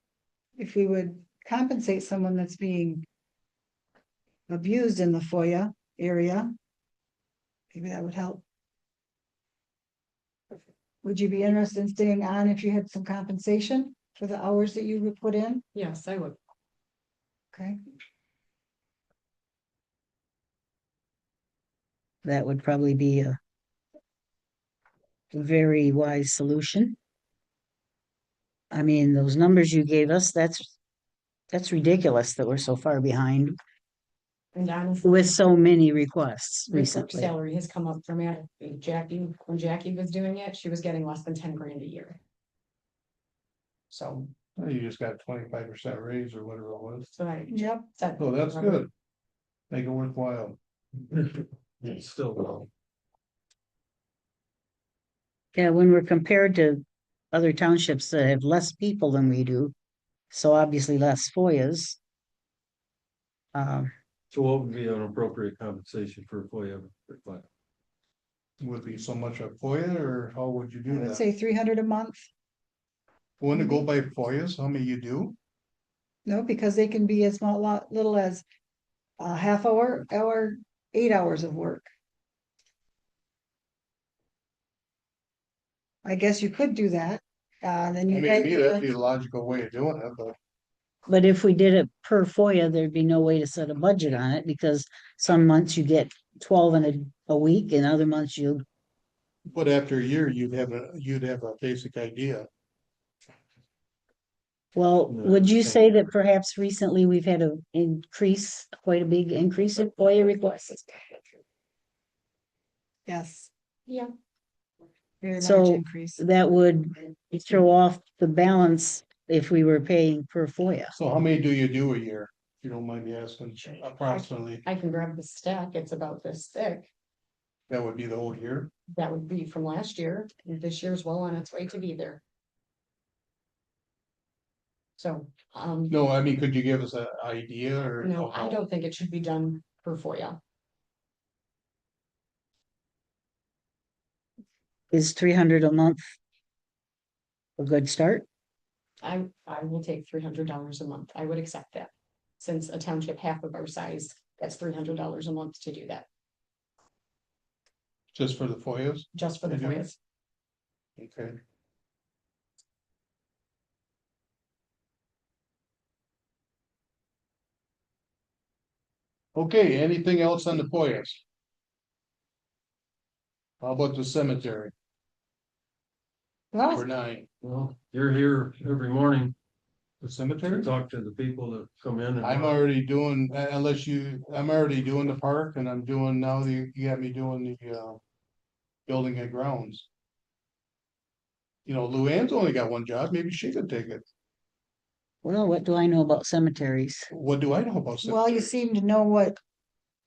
if we would compensate someone that's being abused in the FOIA area, maybe that would help. Would you be interested in staying on if you had some compensation for the hours that you would put in? Yes, I would. Okay, That would probably be a very wise solution. I mean, those numbers you gave us, that's ridiculous that we're so far behind And honestly, with so many requests the clerk's recently. salary has come up dramatically. Jackie, when Jackie was doing it, she was getting less than 10 grand a year. So, You just got 25% raise or whatever it was. so I yep, said. So that's good. Make it worthwhile. It's still low. Yeah, when we're compared to other townships that have less people than we do, so obviously less FOIAs. So what would be an appropriate compensation for FOIA request? Would be so much a FOIA or how would you I do would that? say 300 a month. Wouldn't it go by FOIAs? How many you do? No, because they can be as little as a half hour, 8 hours of work. I guess you could do that. Then I you mean, to me, that'd be the logical way of doing it, but But if we did it per FOIA, there'd be no way to set a budget on it because some months you get 12 in a week and other months you, but after a year, you'd have a basic idea. well, would you say that perhaps recently we've had quite a big increase in FOIA requests? Yes. Yeah. Very large So increase. that would throw off the balance if we were paying per FOIA. So how many do you do a year? If you don't mind me asking, approximately, I can grab the stack. It's about this thick. that would be the whole year. That would be from last year. And this year's well on its way to be there. So, No, I mean, could you give us an idea or? no, I don't think it should be done per FOIA. Is 300 a month a good start? I will take $300 a month. I would accept that. Since a township half of our size, that's $300 a month to do that, Just for the FOIAs? just for the Mhm. FOIAs. Okay. Okay, anything else on the FOIAs? How about the cemetery Well, for 9? Well, you're here every morning The to cemetery? talk to the people that come in and. I'm already doing, I'm already doing the park and I'm doing now, you got me doing the building and grounds. You know, Luann's only got one job, maybe she could take it. Well, what do I know about cemeteries? What do I know about well, you cemeteries? seem to know what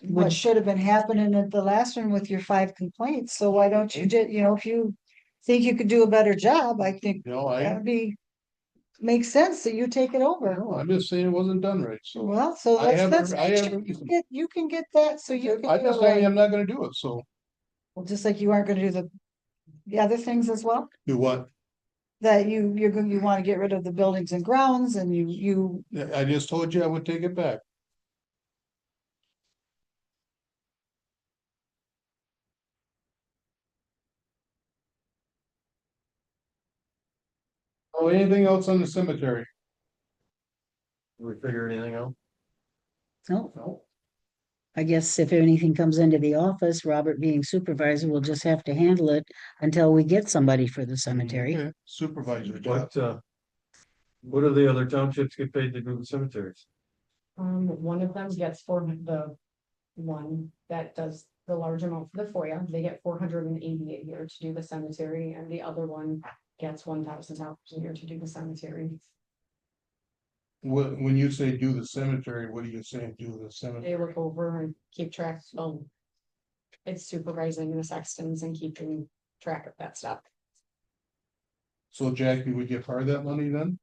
Would- should have been happening at the last one with your 5 complaints. So why don't you if you think you could do a better job, I think You know, that I, would be makes sense that you take it over. No, I'm just saying it wasn't done right, so. Well, so I have a- let's I make have sure a reason. you can get that, so you can. I do just it told you right. I'm not gonna do it, so. Well, just like you aren't gonna do the other things as well, Do what? that you're going, you wanna get rid of the buildings and grounds and you. I just told you I would take it back. Oh, anything else on the cemetery? Did we figure anything out? No, No. I guess if anything comes into the office, Robert being supervisor will just have to handle it until we get somebody for the cemetery. Okay, supervisor job. What do the other townships get paid to do the cemeteries? One of them gets the one that does the large amount for the FOIA, they get 480 a year to do the cemetery, and the other one gets $1,000 a year to do the cemetery. When you say do the cemetery, what are you saying, do the They cemetery? look over and keep track of. It's supervising the sextons and keeping track of that stuff. So Jackie would get part of that money then?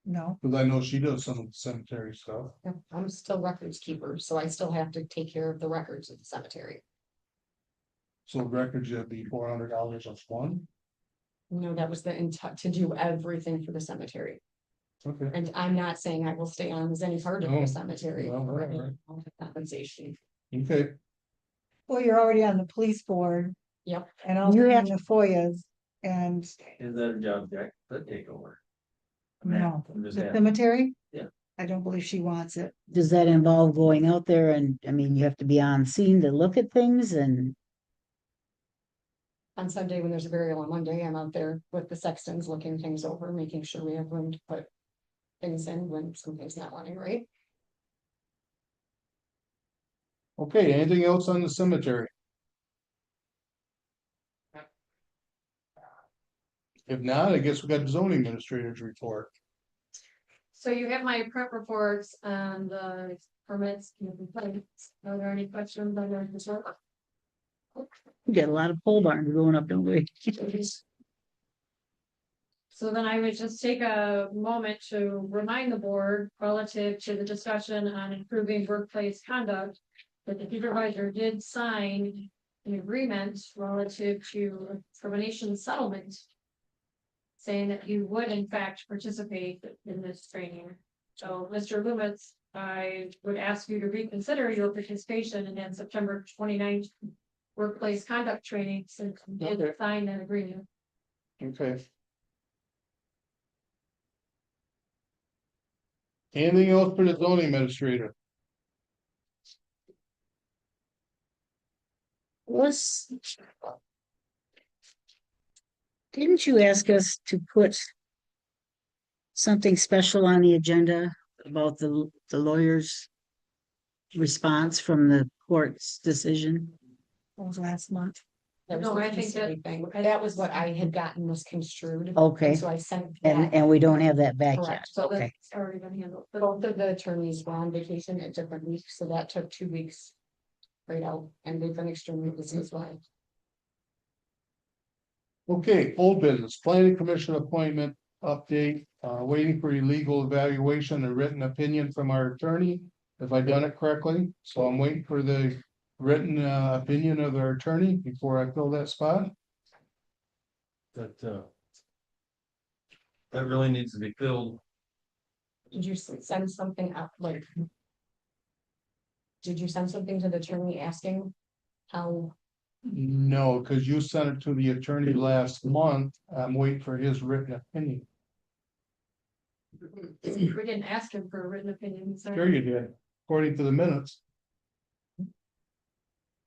No, Cause I know she does some of the cemetery stuff. Yeah, I'm still records keeper, so I still have to take care of the records of the cemetery. So records would be $400 a one. No, that was to do everything for the cemetery. Okay. And I'm not saying I will stay on as any part of Oh, the cemetery well, for any right. compensation. Okay. well, you're already on the police board Yep. and also You in have- the FOIAs and Is that a job Jack could take over? no, I'm just the asking. cemetery. Yeah. I don't believe she wants it. Does that involve going out there and, I mean, you have to be on scene to look at things and, On Sunday, when there's a burial on Monday, I'm out there with the sextons looking things over, making sure we have room to put things in when something's not running right. Okay, anything else on the cemetery? If not, I guess we got zoning administrator's report. So you have my prep reports and the permits and complaints. Are there any questions on your report? we get a lot of pole barns going up, don't we? So then I would just take a moment to remind the board relative to the discussion on improving workplace conduct. That the supervisor did sign an agreement relative to termination settlement. Saying that you would in fact participate in this training. So Mr. Loomis, I would ask you to reconsider your participation in that September 29th workplace conduct training since you did Okay. sign that agreement. Okay. Anything else for the zoning administrator? Was. Didn't you ask us to put something special on the agenda about the lawyer's response from the court's decision? That was last month. That was No, the I think that- PCA thing. That was what I had gotten misconstrued. Okay, And so I sent that. and we don't have that back yet, Correct. So okay. It's already been handled. But both of the attorneys were on vacation at different weeks, so that took 2 weeks. Right out, and they've been extremely busy as well. Okay, old business, planning commission appointment update, waiting for your legal evaluation and written opinion from our attorney. Have I done it correctly? So I'm waiting for the written opinion of our attorney before I fill that spot. That really needs to be filled. Did you send something out, like? Did you send something to the attorney asking how? No, because you sent it to the attorney last month. I'm waiting for his written opinion. we didn't ask him for a written opinion. So Sure you did, according to the minutes.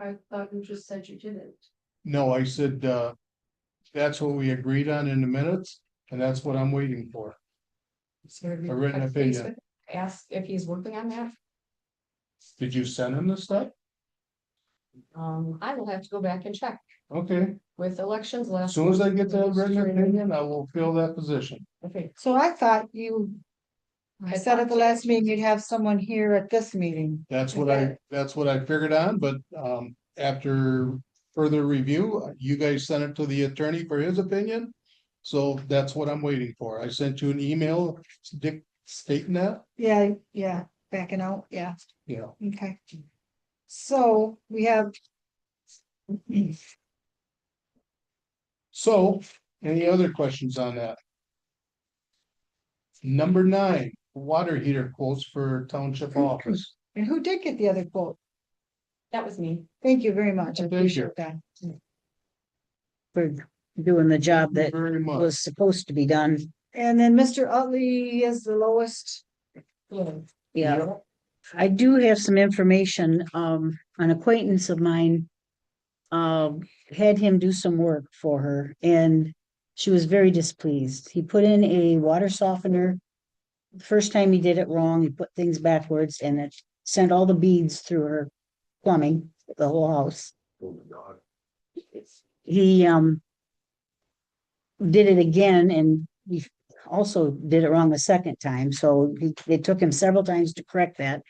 I thought you just said you didn't. No, I said, that's what we agreed on in the minutes, and that's what I'm waiting for. A written opinion. Ask if he's working on that. Did you send him the stuff? I will have to go back and check Okay, with elections last. as soon as I get that written opinion, I will fill that position. Okay. So I thought I said at the last meeting, you'd have someone here at this meeting. That's what I figured on, but, after further review, you guys sent it to the attorney for his opinion. So that's what I'm waiting for. I sent you an email, Dick, stating that, Yeah, backing out, yeah, yeah. okay. So we have, So, any other questions on that? Number 9, water heater quotes for township office. and who did get the other quote? That was me. Thank you very much, I Thank you. appreciate that. For doing the job Thank that you very much. was supposed to be done. And then Mr. Utley is the lowest. Yeah. I do have some information, an acquaintance of mine. Had him do some work for her and she was very displeased. He put in a water softener. The first time he did it wrong, he put things backwards and it sent all the beads through her plumbing, the whole house. He, did it again and he also did it wrong the second time, so it took him several times to correct that.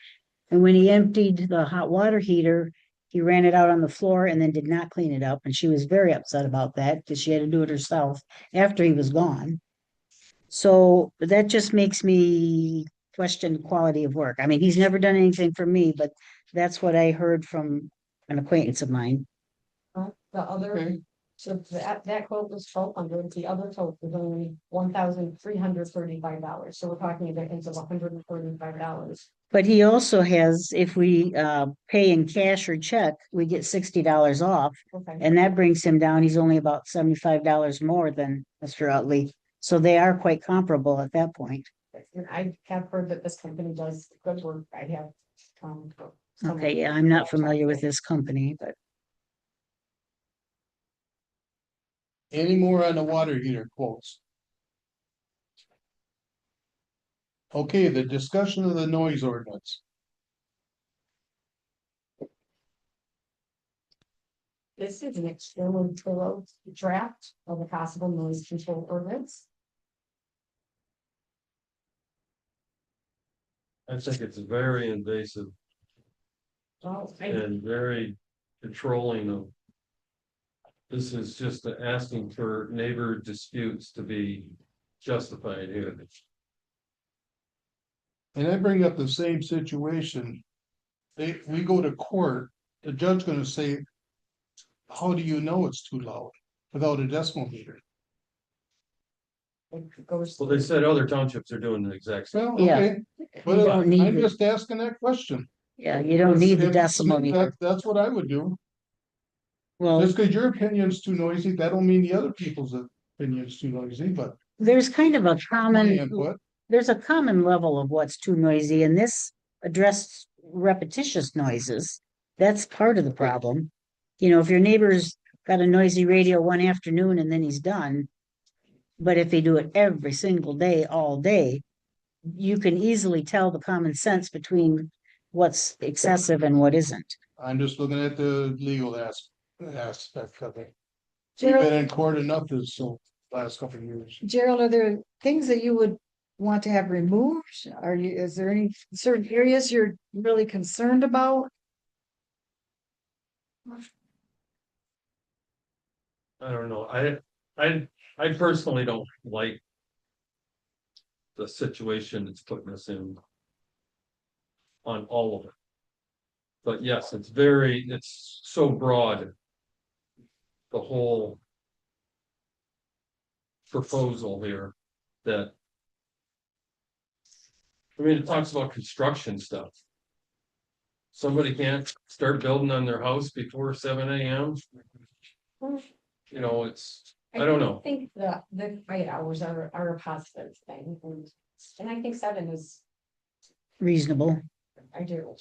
And when he emptied the hot water heater, he ran it out on the floor and then did not clean it up, and she was very upset about that because she had to do it herself after he was gone. So that just makes me question the quality of work. I mean, he's never done anything for me, but that's what I heard from an acquaintance of mine. The other, Okay. so that quote was 1,200, the other quote was only $1,335, so we're talking a difference of $135. But he also has, if we pay in cash or check, we get $60 off. Okay. And that brings him down. He's only about $75 more than Mr. Utley. So they are quite comparable at that point. And I have heard that this company does good work. I have. someone- Okay, yeah, I'm not familiar with this company, but Any more on the water heater quotes? Okay, the discussion of the noise ordinance. This is an extremely thorough draft of the possible noise control ordinance. I think it's very invasive Well, and very controlling of. This is just asking for neighbor disputes to be justified here. And I bring up the same situation. We go to court, the judge gonna say, how do you know it's too loud without a decimal meter? it goes. Well, they said other townships are doing the exact same. Well, Yeah. okay, but You don't need I'm it. just asking that question. yeah, you don't need the If- decimal meter. That's what I would do. Well, Just because your opinion's too noisy, that don't mean the other people's opinion's too noisy, but there's kind of a my common, input. there's a common level of what's too noisy, and this addressed repetitious noises. That's part of the problem. You know, if your neighbor's got a noisy radio one afternoon and then he's done. But if they do it every single day, all day, you can easily tell the common sense between what's excessive and what isn't. I'm just looking at the legal aspect of it. We've Gerald, been in court enough this last couple of years. Gerald, are there things that you would want to have removed? Is there any certain areas you're really concerned about? I don't know, I personally don't like. The situation it's putting us in. On all of it. But yes, it's so broad. The whole. Proposal here that. I mean, it talks about construction stuff. Somebody can't start building on their house before 7 AM. You know, I don't know. I think the quiet hours are a positive thing, and I think 7 is, Reasonable. I do.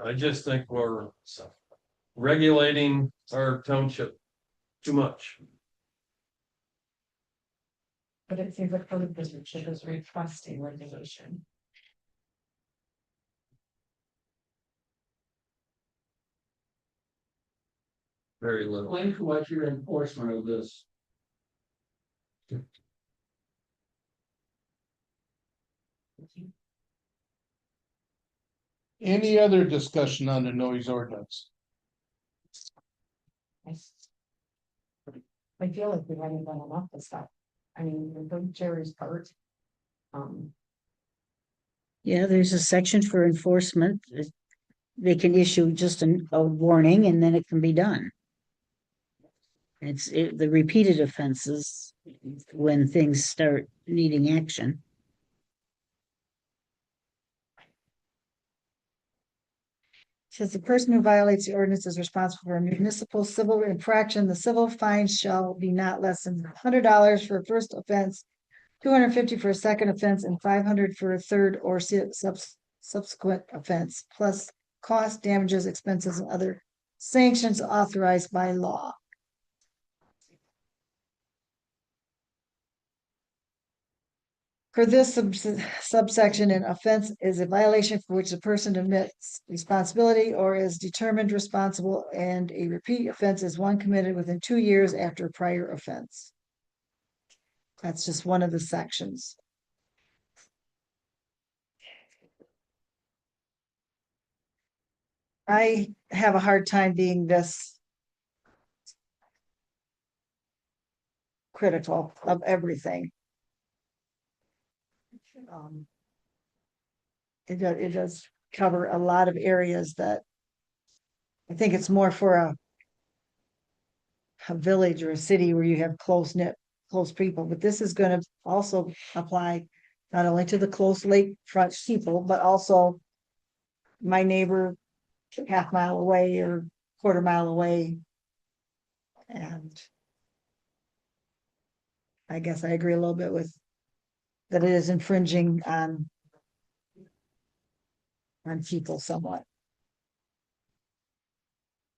I just think we're regulating our township too much. But it seems like code district is requesting regulation. Very little. Explain to what your enforcement of this. Any other discussion on the noise ordinance? I feel like we haven't done enough of stuff. I mean, we've done Jerry's part. Yeah, there's a section for enforcement. They can issue just a warning and then it can be done. The repeated offenses when things start needing action. Says the person who violates the ordinance is responsible for a municipal civil infraction. The civil fine shall be not less than $100 for a first offense, $250 for a second offense, and $500 for a third or subsequent offense, plus cost, damages, expenses, and other sanctions authorized by law. For this subsection, an offense is a violation for which the person admits responsibility or is determined responsible, and a repeat offense is one committed within 2 years after a prior offense. That's just one of the sections. I have a hard time being this critical of everything. It does cover a lot of areas that I think it's more for a village or a city where you have close people, but this is gonna also apply not only to the close lakefront people, but also my neighbor half-mile away or quarter-mile away. And I guess I agree a little bit with that it is infringing on people somewhat.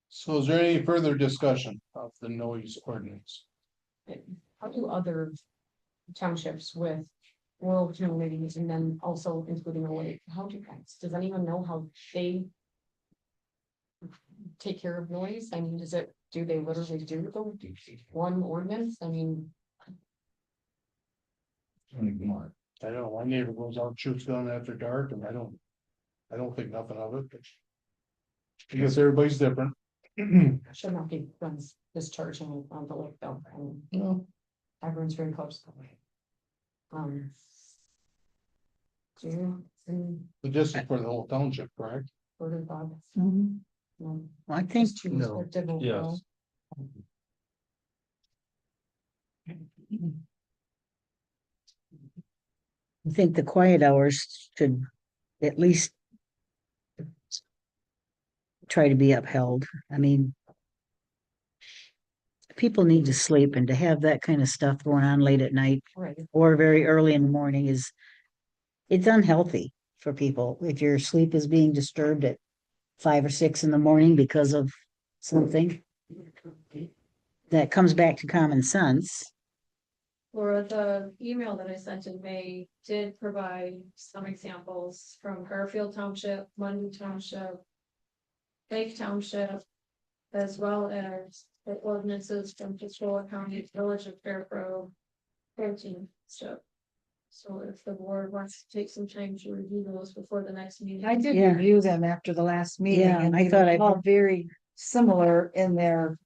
So is there any further discussion of the noise ordinance? How do other townships with rural communities and then also including a lake, how do guys, does anyone know how they take care of noise? I mean, do they literally do the one ordinance? I mean. I don't know, my neighbor goes out, shoots gun after dark, and I don't think nothing of it, but I guess everybody's different. Should not be guns discharging on the lake though, and No, everyone's very close. but this is for the whole township, correct? I think Yes. I think the quiet hours should at least try to be upheld. I mean, people need to sleep, and to have that kind of stuff going on late at night Right. or very early in the morning it's unhealthy for people. If your sleep is being disturbed at 5 or 6 in the morning because of something, that comes back to common sense. Laura, the email that I sent in May did provide some examples from Garfield Township, London Township, Lake Township, as well as the ordinances from Tuscola County, Village of Fairgrove, 13 stuff. So if the board wants to take some time to review those before the next meeting. I did Yeah. review them after the last meeting, Yeah, and I they thought were I- all very similar in their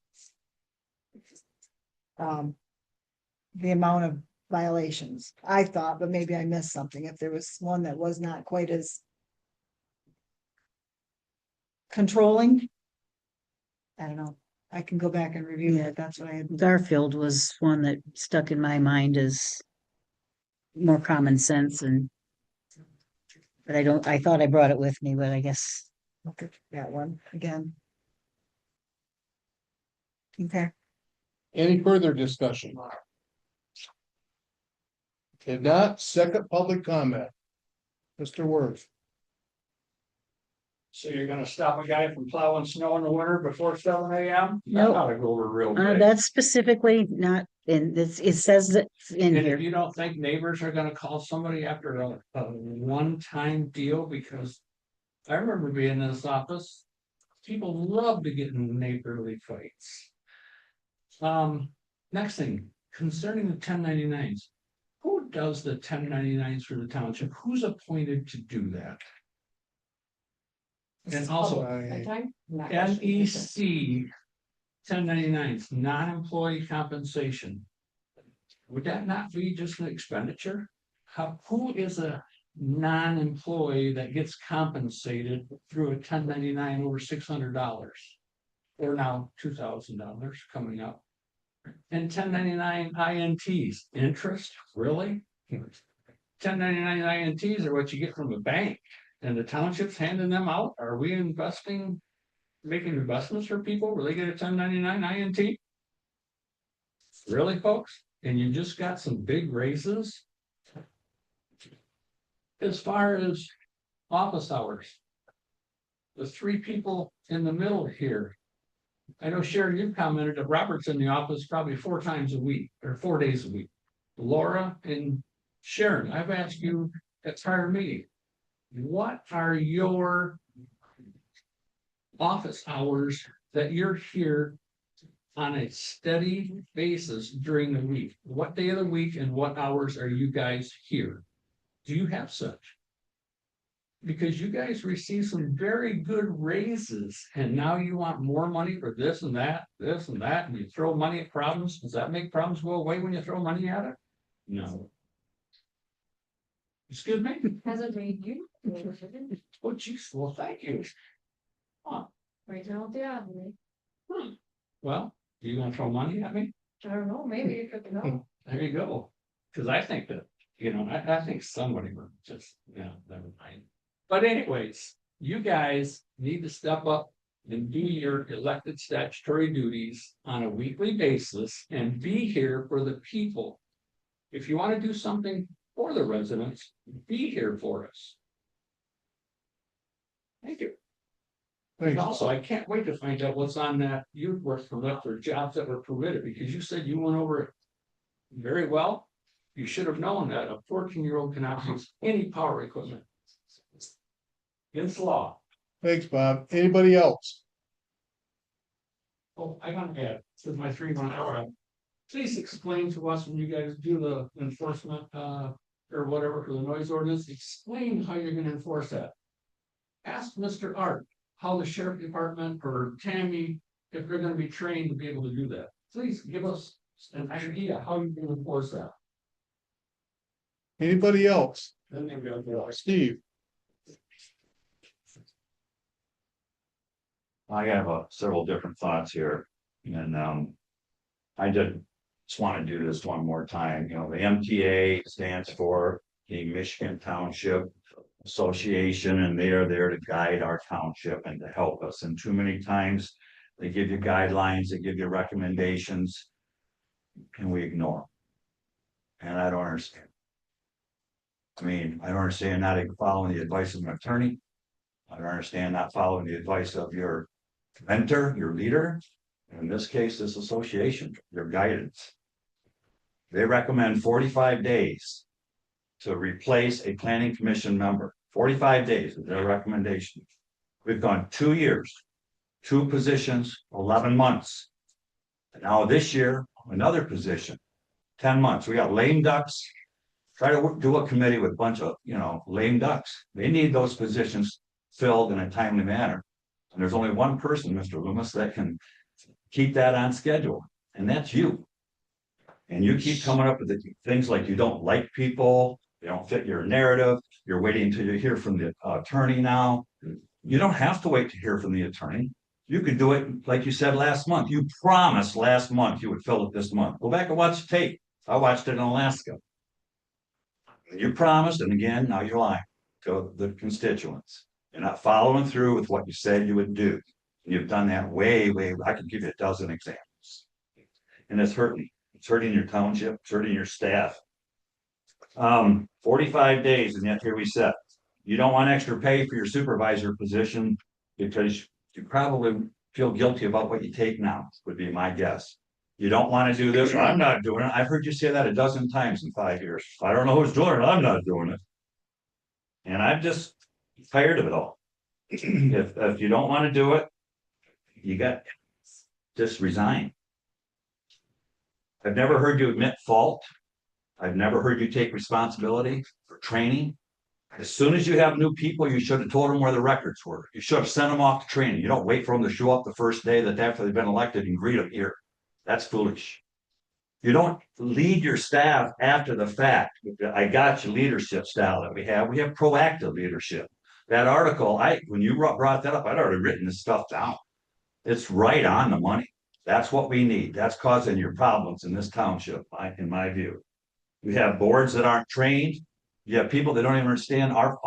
the amount of violations, I thought, but maybe I missed something. If there was one that was not quite as controlling, I don't know. I can go back and review Yeah. it. That's what I had. Garfield was one that stuck in my mind as more common sense, but I thought I brought it with me, but I guess. Look at that one again. Okay. Any further discussion? If not, second public comment. Mr. Worth. So you're gonna stop a guy from plowing snow in the winter before 7 AM? Nope. That ought to go over real quick. That's specifically not in this, it says that in And if here. you don't think neighbors are gonna call somebody after a one-time deal, because I remember being in this office, people love to get in neighborly fights. Next thing, concerning the 1099s, who does the 1099s for the township? Who's appointed to do that? This And is also, public, right, time? Not NEC 1099s, non-employee compensation. Would that not be just an expenditure? Who is a non-employee that gets compensated through a 1099 over $600? Or now $2,000 coming up. And 1099 INTs, interest, really? 1099 INTs are what you get from a bank, and the township's handing them out. Are we investing, making investments for people where they get a 1099 INT? Really, folks? And you just got some big raises? As far as office hours, the three people in the middle here. I know Sharon, you've commented that Robert's in the office probably 4 times a week or 4 days a week. Laura and Sharon, I've asked you at prior meeting, what are your office hours that you're here on a steady basis during the week? What day of the week and what hours are you guys here? Do you have such? Because you guys receive some very good raises and now you want more money for this and that, and you throw money at problems. Does that make problems go away when you throw money at it? No. Excuse me? Hasn't made you. Oh, geez, well, thank you. Huh. Right now, yeah, Well, you gonna throw money at me? I don't know, maybe you could know. There you go. Cause I think that, I think somebody would just, never mind. But anyways, you guys need to step up and do your elected statutory duties on a weekly basis and be here for the people. If you want to do something for the residents, be here for us. Thank you. And Thanks. also, I can't wait to find out what's on that youth work permit for jobs that were permitted, because you said you went over it very well. You should have known that a 14-year-old cannot use any power equipment. Against law. Thanks, Bob. Anybody else? Oh, I gotta add, this is my 3-1 hour. Please explain to us when you guys do the enforcement, or whatever for the noise ordinance, explain how you're gonna enforce that. Ask Mr. Art how the sheriff department or Tammy, if they're gonna be trained to be able to do that. Please give us an idea how you can enforce that. Anybody else? Then maybe I'll go. Steve? I have several different thoughts here, and I just want to do this one more time. The MTA stands for the Michigan Township Association, and they are there to guide our township and to help us. And too many times they give you guidelines, they give you recommendations, and we ignore them. And I don't understand. I don't understand not following the advice of an attorney. I don't understand not following the advice of your mentor, your leader, in this case, this association, your guidance. They recommend 45 days to replace a planning commission member. 45 days is their recommendation. We've gone 2 years, 2 positions, 11 months. And now this year, another position, 10 months. We got lame ducks. Try to do a committee with a bunch of, lame ducks. They need those positions filled in a timely manner. And there's only one person, Mr. Loomis, that can keep that on schedule, and that's you. And you keep coming up with the things like you don't like people, they don't fit your narrative, you're waiting until you hear from the attorney now. You don't have to wait to hear from the attorney. You could do it like you said last month. You promised last month you would fill it this month. Go back and watch the tape. I watched it in Alaska. You promised, and again, now you're lying to the constituents. You're not following through with what you said you would do. You've done that way. I could give you a dozen examples. And it's hurting. It's hurting your township. It's hurting your staff. 45 days, and yet here we sit. You don't want extra pay for your supervisor position because you probably feel guilty about what you take now, would be my guess. You don't want to do this. I'm not doing it. I've heard you say that a dozen times in 5 years. I don't know who's doing it. I'm not doing it. And I'm just tired of it all. If you don't want to do it, you got just resign. I've never heard you admit fault. I've never heard you take responsibility for training. As soon as you have new people, you should have told them where the records were. You should have sent them off to training. You don't wait for them to show up the first day that after they've been elected and greet them here. That's foolish. You don't lead your staff after the fact. I got you leadership style that we have. We have proactive leadership. That article, when you brought that up, I'd already written this stuff down. It's right on the money. That's what we need. That's causing your problems in this township, in my view. We have boards that aren't trained. You have people that don't even understand our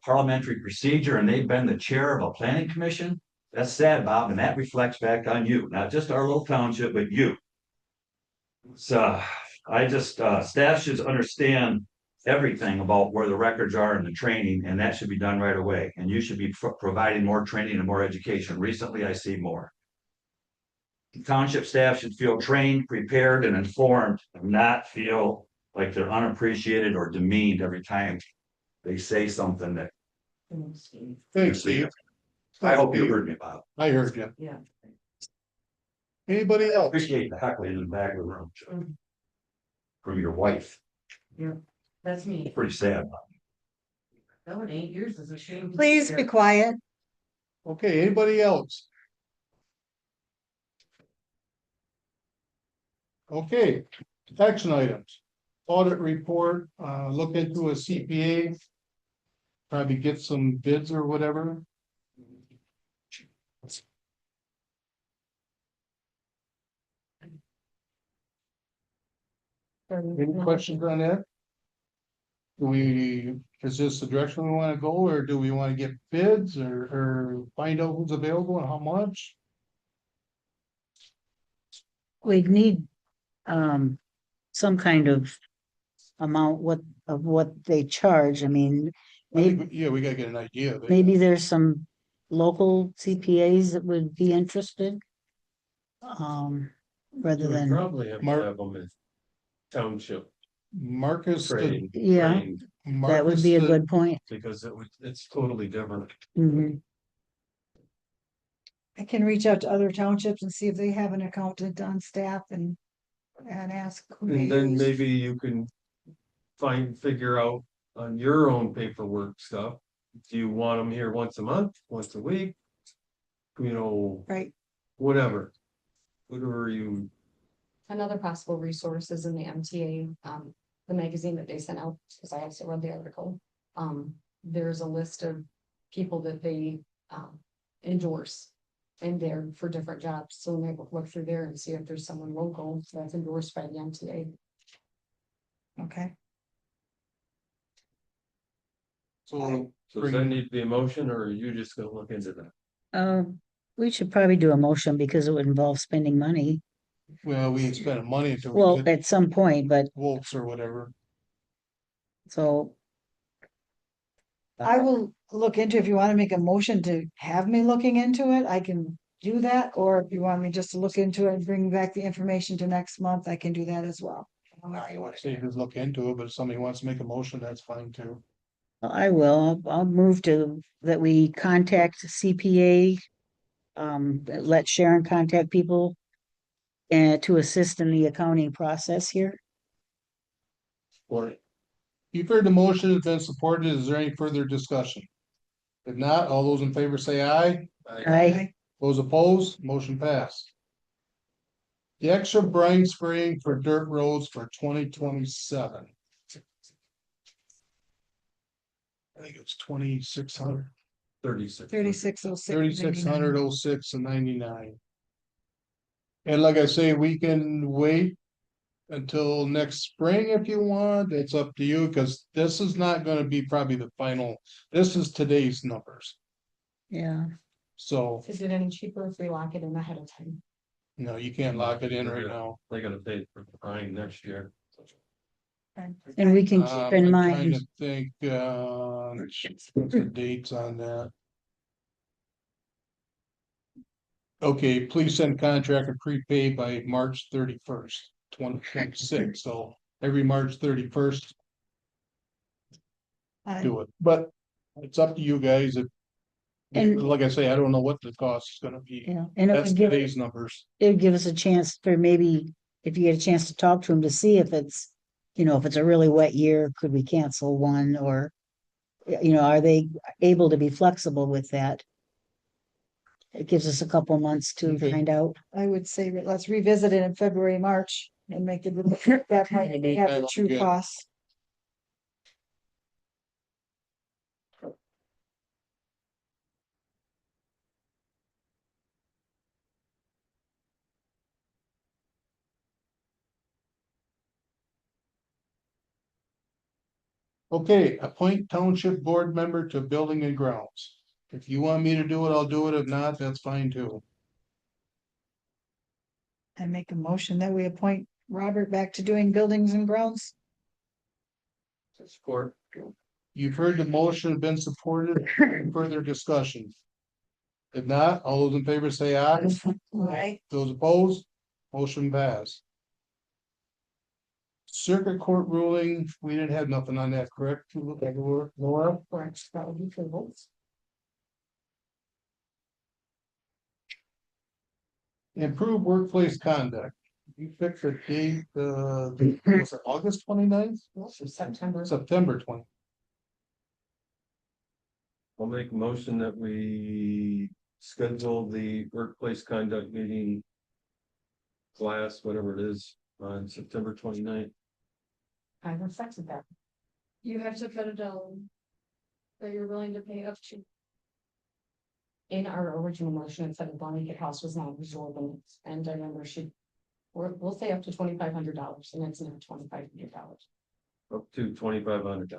parliamentary procedure, and they've been the chair of a planning commission. That's sad, Bob, and that reflects back on you, not just our little township, but you. So staff should understand everything about where the records are and the training, and that should be done right away. And you should be providing more training and more education. Recently, I see more. Township staff should feel trained, prepared, and informed, and not feel like they're unappreciated or demeaned every time they say something that. Thanks, Steve. I hope you heard me, Bob. I heard you. Yeah. Anybody else? Appreciate the heckling in the back of the room. From your wife. That's me. Pretty sad. That one 8 years is a shame. Please be quiet. Okay, anybody else? Okay, action items. Audit report, look into a CPA. Probably get some bids or whatever. Any questions on that? Is this the direction we want to go, or do we want to get bids or find out who's available and how much? We'd need some kind of amount of what they charge. I mean, maybe Yeah, we gotta get an idea of it. maybe there's some local CPAs that would be interested. Rather We than, probably have to Mark- have them in township Marcus, training. yeah, trained, that would be a good point. Because it's totally different. Mhm. I can reach out to other townships and see if they have an accountant on staff and ask. who they And then use. maybe you can figure out on your own paperwork stuff. Do you want them here once a month, once a week? You know, Right, whatever. Whatever you, Another possible resource is in the MTA, the magazine that they sent out, because I also read the article. There's a list of people that they endorse. And they're for different jobs, so maybe look through there and see if there's someone local that's endorsed by the MTA. okay. so does that need to be a motion, or are you just gonna look into that? We should probably do a motion because it would involve spending money. well, we ain't spending money until Well, we get at some point, but quotes or whatever. so. I will look into, if you want to make a motion to have me looking into it, I can do that. Or if you want me just to look into it and bring back the information to next month, I can do that as well. Say who's look into it, but if somebody wants to make a motion, that's fine too. I will. I'll move to that we contact CPA. Let Sharon contact people. To assist in the accounting process here. Or You've heard the motion, it's been supported. Is there any further discussion? If not, all those in favor say aye. I, Those opposed, motion passed. The extra brine spraying for dirt roads for 2027. I think it's 2,600. 36. 3606. 3,600.06 and 99. And like I say, we can wait until next spring if you want. It's up to you, because this is not gonna be probably the final. This is today's numbers. yeah, So, Is it any cheaper if we lock it in ahead of time? no, you can't lock it in right now. They gotta pay for the fine next year. and we can keep in I'm mind, trying to think, what's the dates on that? Okay, please send contractor prepaid by March 31st, 2026. So every March 31st, do it, but it's up to you guys. And- Like I say, I don't know what the cost is gonna be. yeah, and That's today's numbers. it would give us a chance for maybe, if you get a chance to talk to him to see if it's, if it's a really wet year, could we cancel one or Are they able to be flexible with that? It gives us a couple months to Okay. find out. I would say that let's revisit it in February, March and make it, that might Maybe have the that'll true get- costs. Okay, appoint township board member to building and grounds. If you want me to do it, I'll do it. If not, that's fine too. And make a motion that we appoint Robert back to doing buildings and grounds. Support. You've heard the motion, been supported, further discussion. If not, all those in favor say aye. Right. Those opposed, motion passed. Circuit court ruling, we didn't have nothing on that, correct? Laura? Correct, that would be tabled. Improve workplace conduct. You picked a date, was it August 29th? September. September 20th. I'll make a motion that we schedule the workplace conduct meeting. Class, whatever it is, on September 29th. I will second that. You have to put it down. That you're willing to pay up to. In our original motion, it said the blanket house was not absorbent, and I remember we'll say up to $2,500, and it's not $2,500. Up to $2,500.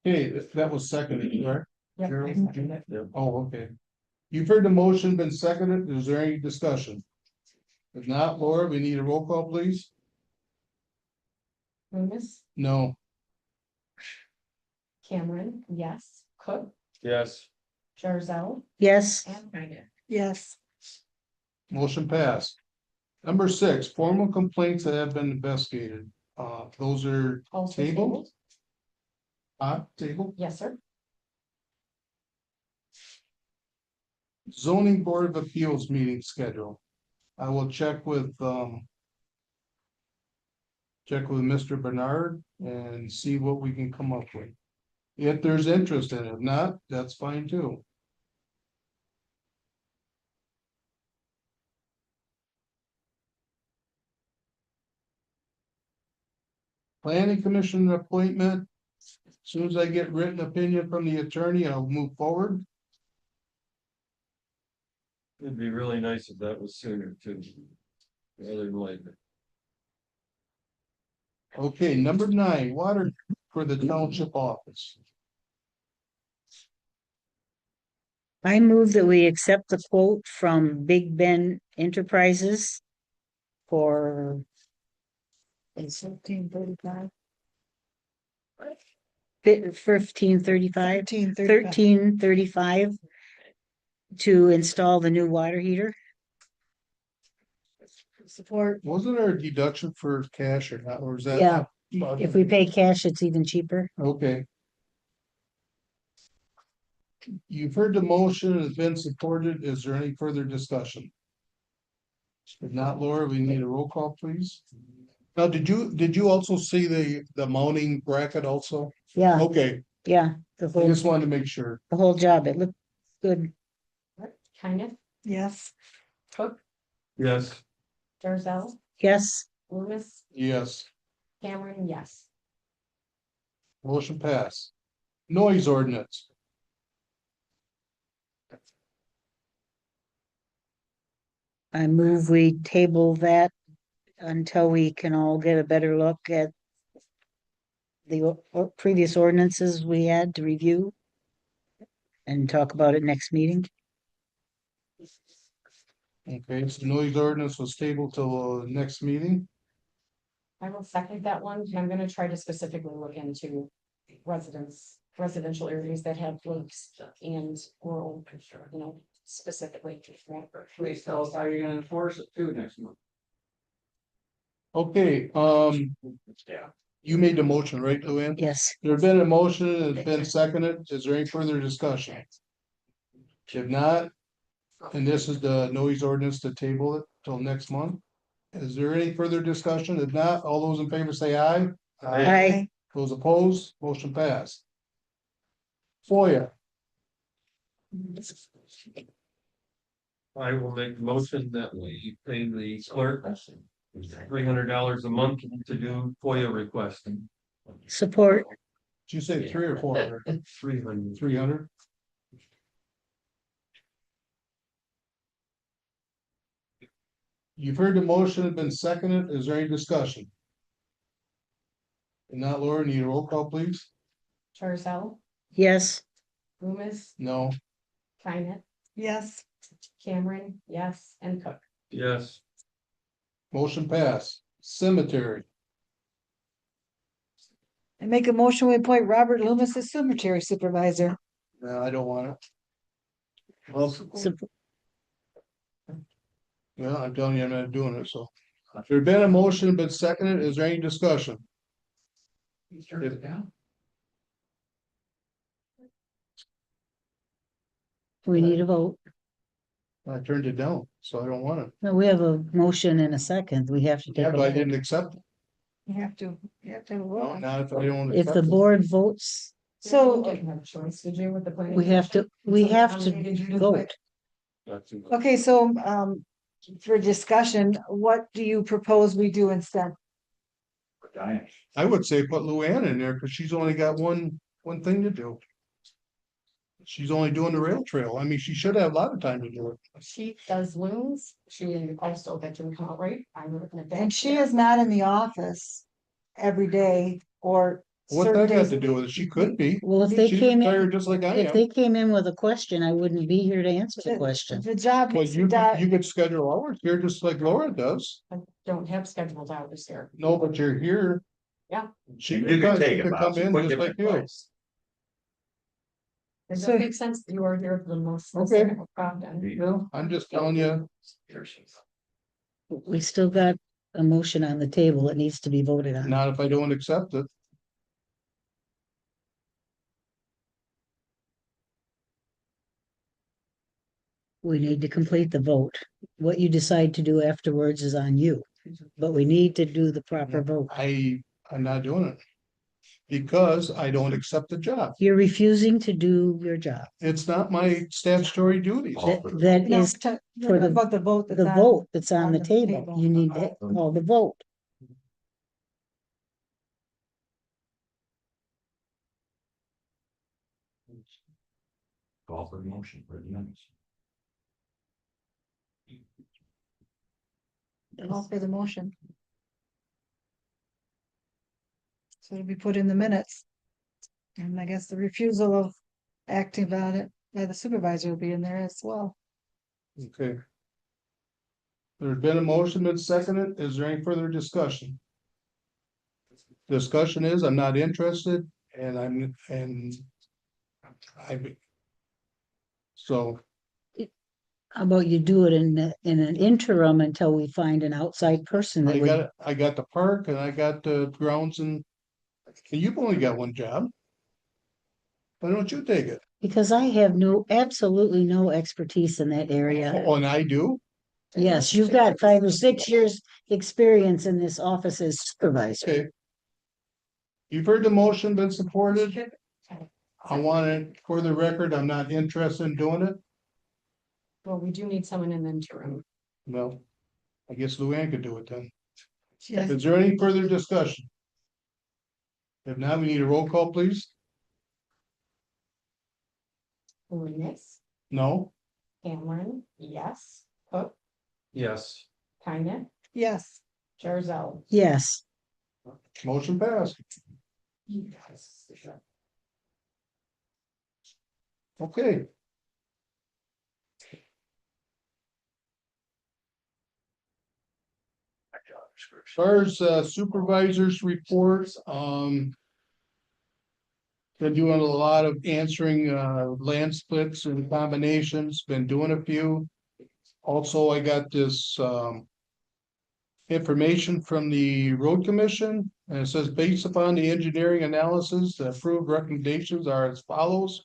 Okay, that was seconded, correct? Yep, I Sure. second it. Oh, okay. You've heard the motion, been seconded. Is there any discussion? If not, Laura, we need a roll call, please. Loomis, No. Cameron, yes. Cook, Yes. Jarzell, Yes, and Megan. Yes, Motion passed. Number 6, formal complaints that have been investigated. Those are Also tabled? Table. Yes, sir. Zoning Board of Appeals meeting schedule. I will check with Mr. Bernard and see what we can come up with. If there's interest in it, if not, that's fine too. Planning Commission appointment. As soon as I get written opinion from the attorney, I'll move forward. It'd be really nice if that was sooner too. Rather than later. Okay, number 9, water for the township office. I move that we accept the quote from Big Ben Enterprises for it's 1535. 1535, 1335 to install the new water heater. Support. Wasn't there a deduction for cash or not, or is that? Yeah, if we pay cash, it's even cheaper. Okay. You've heard the motion, it's been supported. Is there any further discussion? If not, Laura, we need a roll call, please. Now, did you also see the mounting bracket also? Yeah, Okay, yeah, I just wanted to make sure. the whole job. It looked good. Kenneth, Yes, Cook, Yes. Jarzell, Yes, Loomis, Yes, Cameron, yes. motion passed. Noise ordinance. I move we table that until we can all get a better look at the previous ordinances we had to review and talk about it next meeting. Okay, so noise ordinance was tabled till next meeting. I will second that one, and I'm gonna try to specifically look into residential areas that have leaks and rural, specifically. Please tell us how you're gonna enforce it too next month. Okay, Yeah. you made the motion, right, Luann? Yes, There's been a motion, and it's been seconded. Is there any further discussion? If not, and this is the noise ordinance to table it till next month. Is there any further discussion? If not, all those in favor say aye. Aye. Those opposed, motion passed. FOIA, I will make the motion that we pay the clerk $300 a month to do FOIA requesting. Support. did you say 3 or 400? 300. 300? You've heard the motion, has been seconded. Is there any discussion? If not, Laura, need a roll call, please? Charzell, Yes. Loomis, No. Keinet, Yes, Cameron, yes, and Cook. Yes, Motion passed. Cemetery, I make a motion, we appoint Robert Loomis as cemetery supervisor. no, I don't want it. Well, Sup- well, I'm telling you, I'm not doing it, so. There's been a motion, been seconded. Is there any discussion? We need a vote. I turned it down, so I don't want it. No, we have a motion and a second. We have to take Yeah, a but I vote. didn't accept it. You have to vote. Not if I don't. If the accept it. board votes, You So, didn't have a choice, did you, with the planning? we have to commission? vote. okay, so, for discussion, what do you propose we do instead? I would say put Luann in there, because she's only got one thing to do. She's only doing the rail trail. I mean, she should have a lot of time to do it. She does looms, she also that didn't come out right, I'm looking at that. And she is not in the office every day or. What certain that got days to a do with it? week. She could be. Well, if they She's came in, retired just like I if am. they came in with a question, I wouldn't be here to answer the question. The job. Well, is you done- could schedule hours here just like Laura does. I don't have scheduled hours here. No, but you're here. Yeah. She You could can come, take she it, could Bob. come She in put just you like in you. place. Does So- that make sense? You are here for the most. Okay. Problem. I'm just telling you, We still got a motion on the table. It needs to be voted on. not if I don't accept it. We need to complete the vote. What you decide to do afterwards is on you. But we need to do the proper vote. I'm not doing it. Because I don't accept the job. You're refusing to do your job. It's not my statutory duties. That No, is to- for the- About the vote. that's the on- vote that's on on the the table. table. You need to call the vote. Call for the motion for the minutes. Call for the motion. So it'll be put in the minutes. And I guess the refusal of acting about it by the supervisor will be in there as well. Okay. There's been a motion been seconded. Is there any further discussion? Discussion is, I'm not interested and I. So, How about you do it in an interim until we find an outside person that would, I got the park and I got the grounds and you've only got one job. Why don't you take it? because I have absolutely no expertise in that area. Oh, and I do? Yes, you've got 5 or 6 years' experience in this office as supervisor. Okay. You've heard the motion been supported. I want it for the record, I'm not interested in doing it. Well, we do need someone in the interim. Well, I guess Luann could do it then. Yes. Is there any further discussion? If not, we need a roll call, please. Loomis, No? Cameron, yes, Cook, yes. Keinet, Yes, Charzell. Yes, Motion passed. Okay. As far as supervisors reports, been doing a lot of answering land splits and combinations, been doing a few. Also, I got this information from the road commission, and it says based upon the engineering analysis, the approved recommendations are as follows.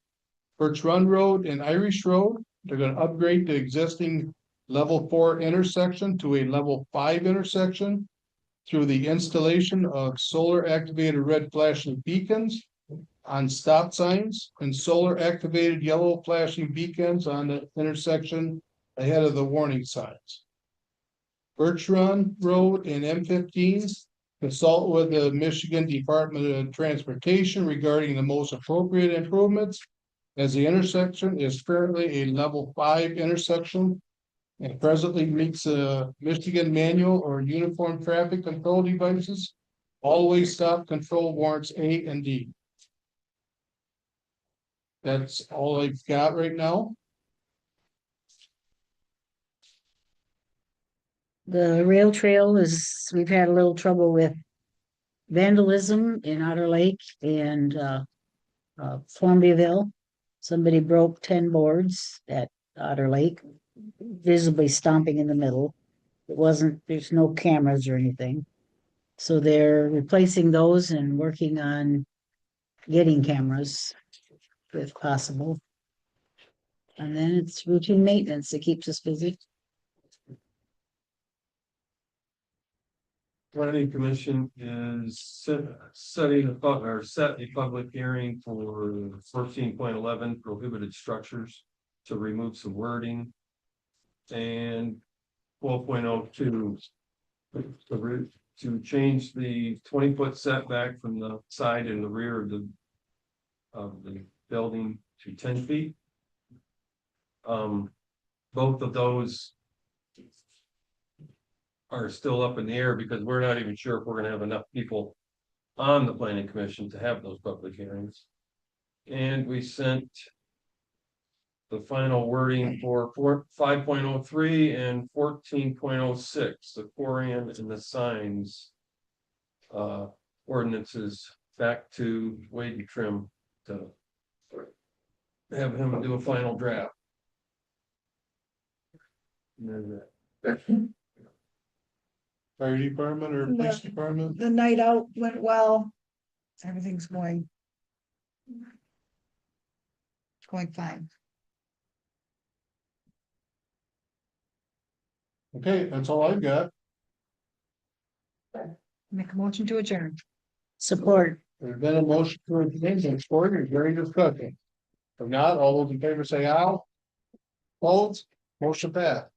Birch Run Road and Irish Road, they're gonna upgrade the existing level 4 intersection to a level 5 intersection through the installation of solar activated red flashing beacons on stop signs and solar activated yellow flashing beacons on the intersection ahead of the warning signs. Birch Run Road and M15, consult with the Michigan Department of Transportation regarding the most appropriate improvements, as the intersection is currently a level 5 intersection and presently meets Michigan manual or uniform traffic control devices, always stop control warrants A and D. That's all I've got right now. The rail trail is, we've had a little trouble with vandalism in Otter Lake and Formbyville. Somebody broke 10 boards at Otter Lake, visibly stomping in the middle. It wasn't, there's no cameras or anything. So they're replacing those and working on getting cameras if possible. And then it's routine maintenance that keeps us busy. Planning Commission is set a public hearing for 14.11 prohibited structures to remove some wording. And 12.02 to change the 20-foot setback from the side and the rear of the building to 10 feet. Both of those are still up in the air because we're not even sure if we're gonna have enough people on the planning commission to have those public hearings. And we sent the final wording for 5.03 and 14.06, the Corian and the signs ordinances back to Wade and Trim to have him do a final draft. And then that. Fire department or police department? The night out went well. Everything's going fine. Okay, that's all I've got. Make a motion to adjourn. Support. There's been a motion to adjourn and support is very discussion. If not, all those in favor say aye. Opposed, motion passed.